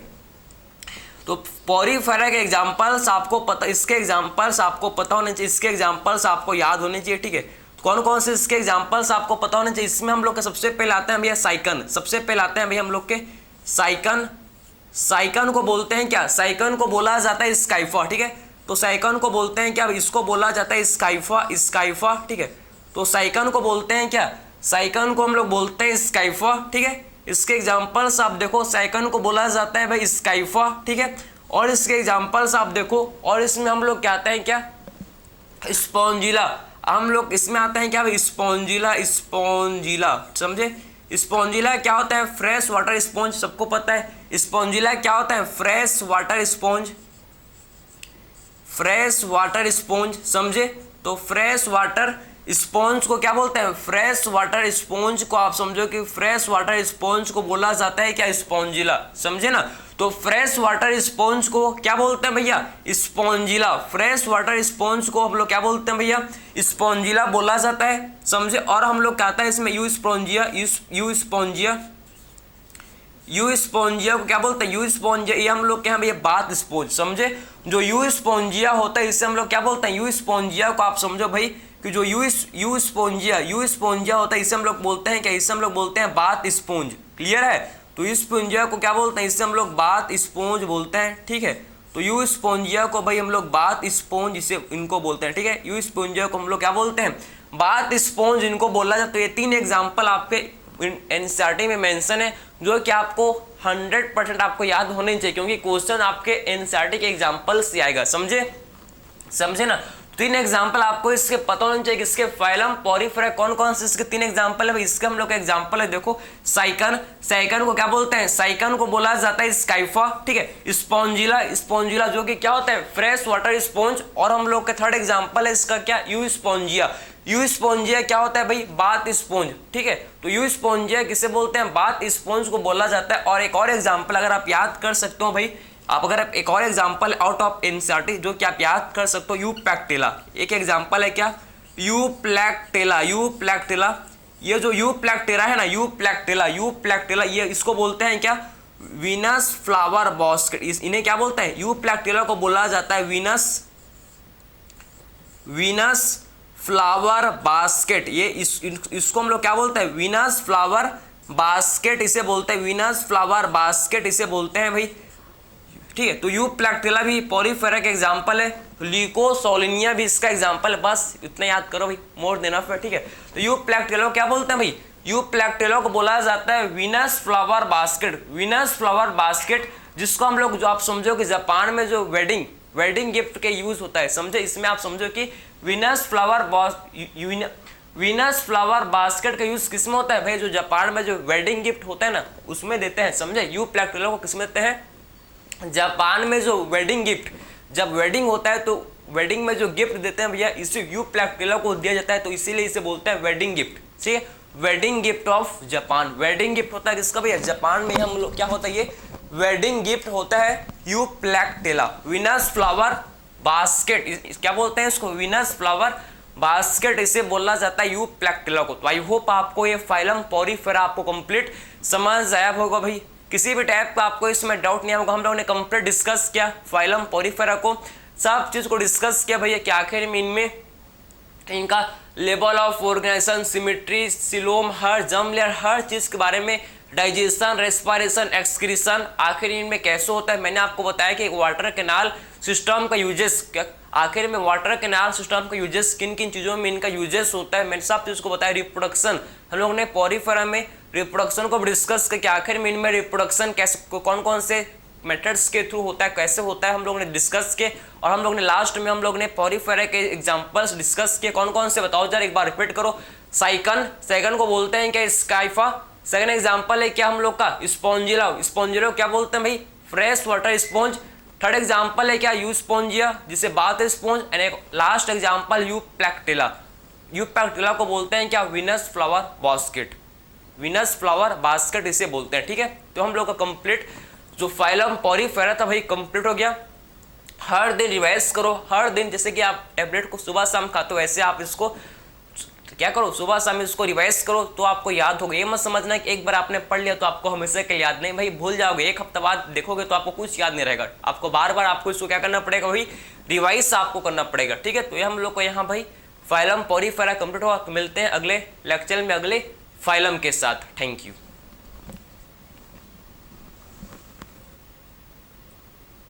तो पॉरीफेरा के एग्जांपल्स आपको पता, इसके एग्जांपल्स आपको पता होने चाहिए, इसके एग्जांपल्स आपको याद होने चाहिए, ठीक है। कौन कौन से इसके एग्जांपल्स आपको पता होने चाहिए, इसमें हम लोग के सबसे पहले आते हैं भैया साइकन, सबसे पहले आते हैं भैया हम लोग के साइकन। साइकन को बोलते हैं क्या, साइकन को बोला जाता है स्काइफा, ठीक है। तो साइकन को बोलते हैं क्या, इसको बोला जाता है स्काइफा, स्काइफा, ठीक है। तो साइकन को बोलते हैं क्या, साइकन को हम लोग बोलते हैं स्काइफा, ठीक है। इसके एग्जांपल्स आप देखो, साइकन को बोला जाता है भाई स्काइफा, ठीक है। और इसके एग्जांपल्स आप देखो, और इसमें हम लोग क्या आते हैं क्या, स्पॉन्जिला, हम लोग इसमें आते हैं क्या भाई स्पॉन्जिला, स्पॉन्जिला, समझे। स्पॉन्जिला क्या होता है, फ्रेश वाटर स्पॉन्ज, सबको पता है स्पॉन्जिला क्या होता है, fresh water sponge, fresh water sponge, समझे। तो फ्रेश वाटर स्पॉन्ज को क्या बोलते हैं, फ्रेश वाटर स्पॉन्ज को आप समझो कि फ्रेश वाटर स्पॉन्ज को बोला जाता है क्या स्पॉन्जिला, समझे ना। तो फ्रेश वाटर स्पॉन्ज को क्या बोलते हैं भैया स्पॉन्जिला, फ्रेश वाटर स्पॉन्ज को हम लोग क्या बोलते हैं भैया स्पॉन्जिला बोला जाता है, समझे। और हम लोग कहते हैं इसमें you Spongia, you Spongia, you Spongia को क्या बोलते हैं, यू स्पॉन्जिया, ये हम लोग क्या है भैया बाथ स्पॉन्ज, समझे। जो यू स्पॉन्जिया होता है इससे हम लोग क्या बोलते हैं, यू स्पॉन्जिया को आप समझो भाई कि जो यू स्पॉन्जिया होता है इसे हम लोग बोलते हैं क्या, इसे हम लोग बोलते हैं बाथ स्पॉन्ज, क्लियर है। तो यू स्पॉन्जिया को क्या बोलते हैं, इससे हम लोग बाथ स्पॉन्ज बोलते हैं, ठीक है। तो यू स्पॉन्जिया को भाई हम लोग बाथ स्पॉन्ज इसे इनको बोलते हैं, ठीक है। यू स्पॉन्जिया को हम लोग क्या बोलते हैं, बाथ स्पॉन्ज इनको बोला जाता है। तो ये 3 एग्जाम्पल आपके एनसीईआरटी में मेंशन है, जो कि आपको 100% आपको याद होने चाहिए, क्योंकि क्वेश्चन आपके एनसीईआरटी के एग्जाम्पल से आएगा, समझे, समझे ना। 3 एग्जाम्पल आपको इसके पता होने चाहिए, इसके फाइलम पॉरीफेरा कौन कौन से, इसके 3 एग्जाम्पल है। इसका हम लोग का एग्जाम्पल है, देखो साइकन, साइकन को क्या बोलते हैं, साइकन को बोला जाता है स्काइफा, ठीक है। स्पॉन्जिला, स्पॉन्जिला जो कि क्या होता है फ्रेश वाटर स्पॉन्ज। और हम लोग का 3rd एग्जाम्पल है इसका क्या, यू स्पॉन्जिया, यू स्पॉन्जिया क्या होता है भाई बाथ स्पॉन्ज, ठीक है। तो यू स्पॉन्जिया किसे बोलते हैं, बाथ स्पॉन्ज को बोला जाता है। और एक और एग्जाम्पल अगर आप याद कर सकते हो भाई, आप अगर आप एक और एग्जाम्पल आउट ऑफ एनसीईआरटी जो कि आप याद कर सकते हो, यू प्लैक्टेला, एक एग्जाम्पल है क्या, यू प्लैक्टेला, यू प्लैक्टेला। ये जो यू प्लैक्टेला है ना, यू प्लैक्टेला, यू प्लैक्टेला, ये इसको बोलते हैं क्या वीनस फ्लावर बास्केट, इन्हें क्या बोलते हैं, यू प्लैक्टेला को बोला जाता है वीनस, वीनस फ्लावर बास्केट। ये इसको हम लोग क्या बोलते हैं, वीनस फ्लावर बास्केट इसे बोलते हैं, वीनस फ्लावर बास्केट इसे बोलते हैं भाई, ठीक है। तो यू प्लैक्टेला भी पॉरीफेरा का एग्जांपल है, ल्यूकोसोलिनिया भी इसका एग्जांपल है, बस इतना याद करो भाई, मोर देना फिर, ठीक है। तो यू प्लैक्टेला को क्या बोलते हैं भाई, यू प्लैक्टेला को बोला जाता है Venus flower basket, Venus flower basket, जिसको हम लोग जो आप समझो कि जापान में जो वेडिंग गिफ्ट के यूज होता है, समझे। इसमें आप समझो कि वीनस फ्लावर बास्केट का यूज किसमें होता है भाई, जो जापान में जो वेडिंग गिफ्ट होता है ना उसमें देते हैं, समझे। यू प्लैक्टेला को किसमें देते हैं, जापान में जो वेडिंग गिफ्ट, जब वेडिंग होता है तो वेडिंग में जो गिफ्ट देते हैं भैया इसे यू प्लैक्टेला को दिया जाता है, तो इसीलिए इसे बोलते हैं वेडिंग गिफ्ट, ठीक है। Wedding gift of Japan, wedding gift होता है किसका भैया, जापान में हम लोग क्या होता है ये वेडिंग गिफ्ट होता है यू प्लैक्टेला, वीनस फ्लावर बास्केट, क्या बोलते हैं इसको, वीनस फ्लावर बास्केट इसे बोला जाता है यू प्लैक्टेला को। तो आई होप आपको ये फाइलम पॉरीफेरा आपको कंप्लीट समझ आया होगा भाई, किसी भी टाइप का आपको इसमें डाउट नहीं होगा। हम लोगों ने कंप्लीट डिस्कस किया फाइलम पॉरीफेरा को, सब चीज को डिस्कस किया भैया कि आखिर में इनमें इनका level of organisation, symmetry, coelom, हर जर्म लेयर, हर चीज के बारे में, डाइजेशन, रेस्पिरेशन, एक्सक्रीशन, आखिर इनमें कैसे होता है। मैंने आपको बताया कि वाटर कैनाल सिस्टम का यूजेस, आखिर में वाटर कैनाल सिस्टम का यूजेस किन किन चीज़ों में इनका यूजेस होता है, मैंने सब चीज़ को बताया। रिप्रोडक्शन, हम लोगों ने पॉरीफेरा में रिप्रोडक्शन को डिस्कस किया कि आखिर में इनमें रिप्रोडक्शन कैसे, कौन कौन से मेथड्स के थ्रू होता है, कैसे होता है हम लोगों ने डिस्कस किए। और हम लोग ने लास्ट में हम लोग ने पॉरीफेरा के एग्जांपल्स डिस्कस किए। कौन कौन से बताओ जरा एक बार रिपीट करो। साइकन, सेकंड को बोलते हैं क्या स्काइफा। सेकंड एग्जांपल है क्या हम लोग का स्पॉन्जिला, स्पॉन्जिला क्या बोलते हैं भाई fresh water sponge. Third example है क्या यूस्पोंजिया जिसे बाथ स्पॉन्ज। एंड एक लास्ट एग्जांपल यूप्लैक्टिला, यूप्लैक्टिला को बोलते हैं क्या Venus flower basket, Venus flower basket इसे बोलते हैं। ठीक है, तो हम लोग का कंप्लीट जो फाइलम पॉरीफेरा था भाई कंप्लीट हो गया। हर दिन रिवाइज करो, हर दिन जैसे कि आप टैबलेट को सुबह शाम खाते हो वैसे आप इसको क्या करो सुबह शाम इसको रिवाइज करो तो आपको याद होगा। ये मत समझना कि एक बार आपने पढ़ लिया तो आपको हमेशा के लिए याद नहीं, भाई भूल जाओगे। एक हफ्ता बाद देखोगे तो आपको कुछ याद नहीं रहेगा। आपको बार बार आपको इसको क्या करना पड़ेगा भाई रिवाइज आपको करना पड़ेगा। ठीक है, तो ये हम लोग को यहाँ भाई फाइलम पॉरीफेरा कंप्लीट हुआ। तो मिलते हैं अगले लेक्चर में अगले फाइलम के साथ। Thank you.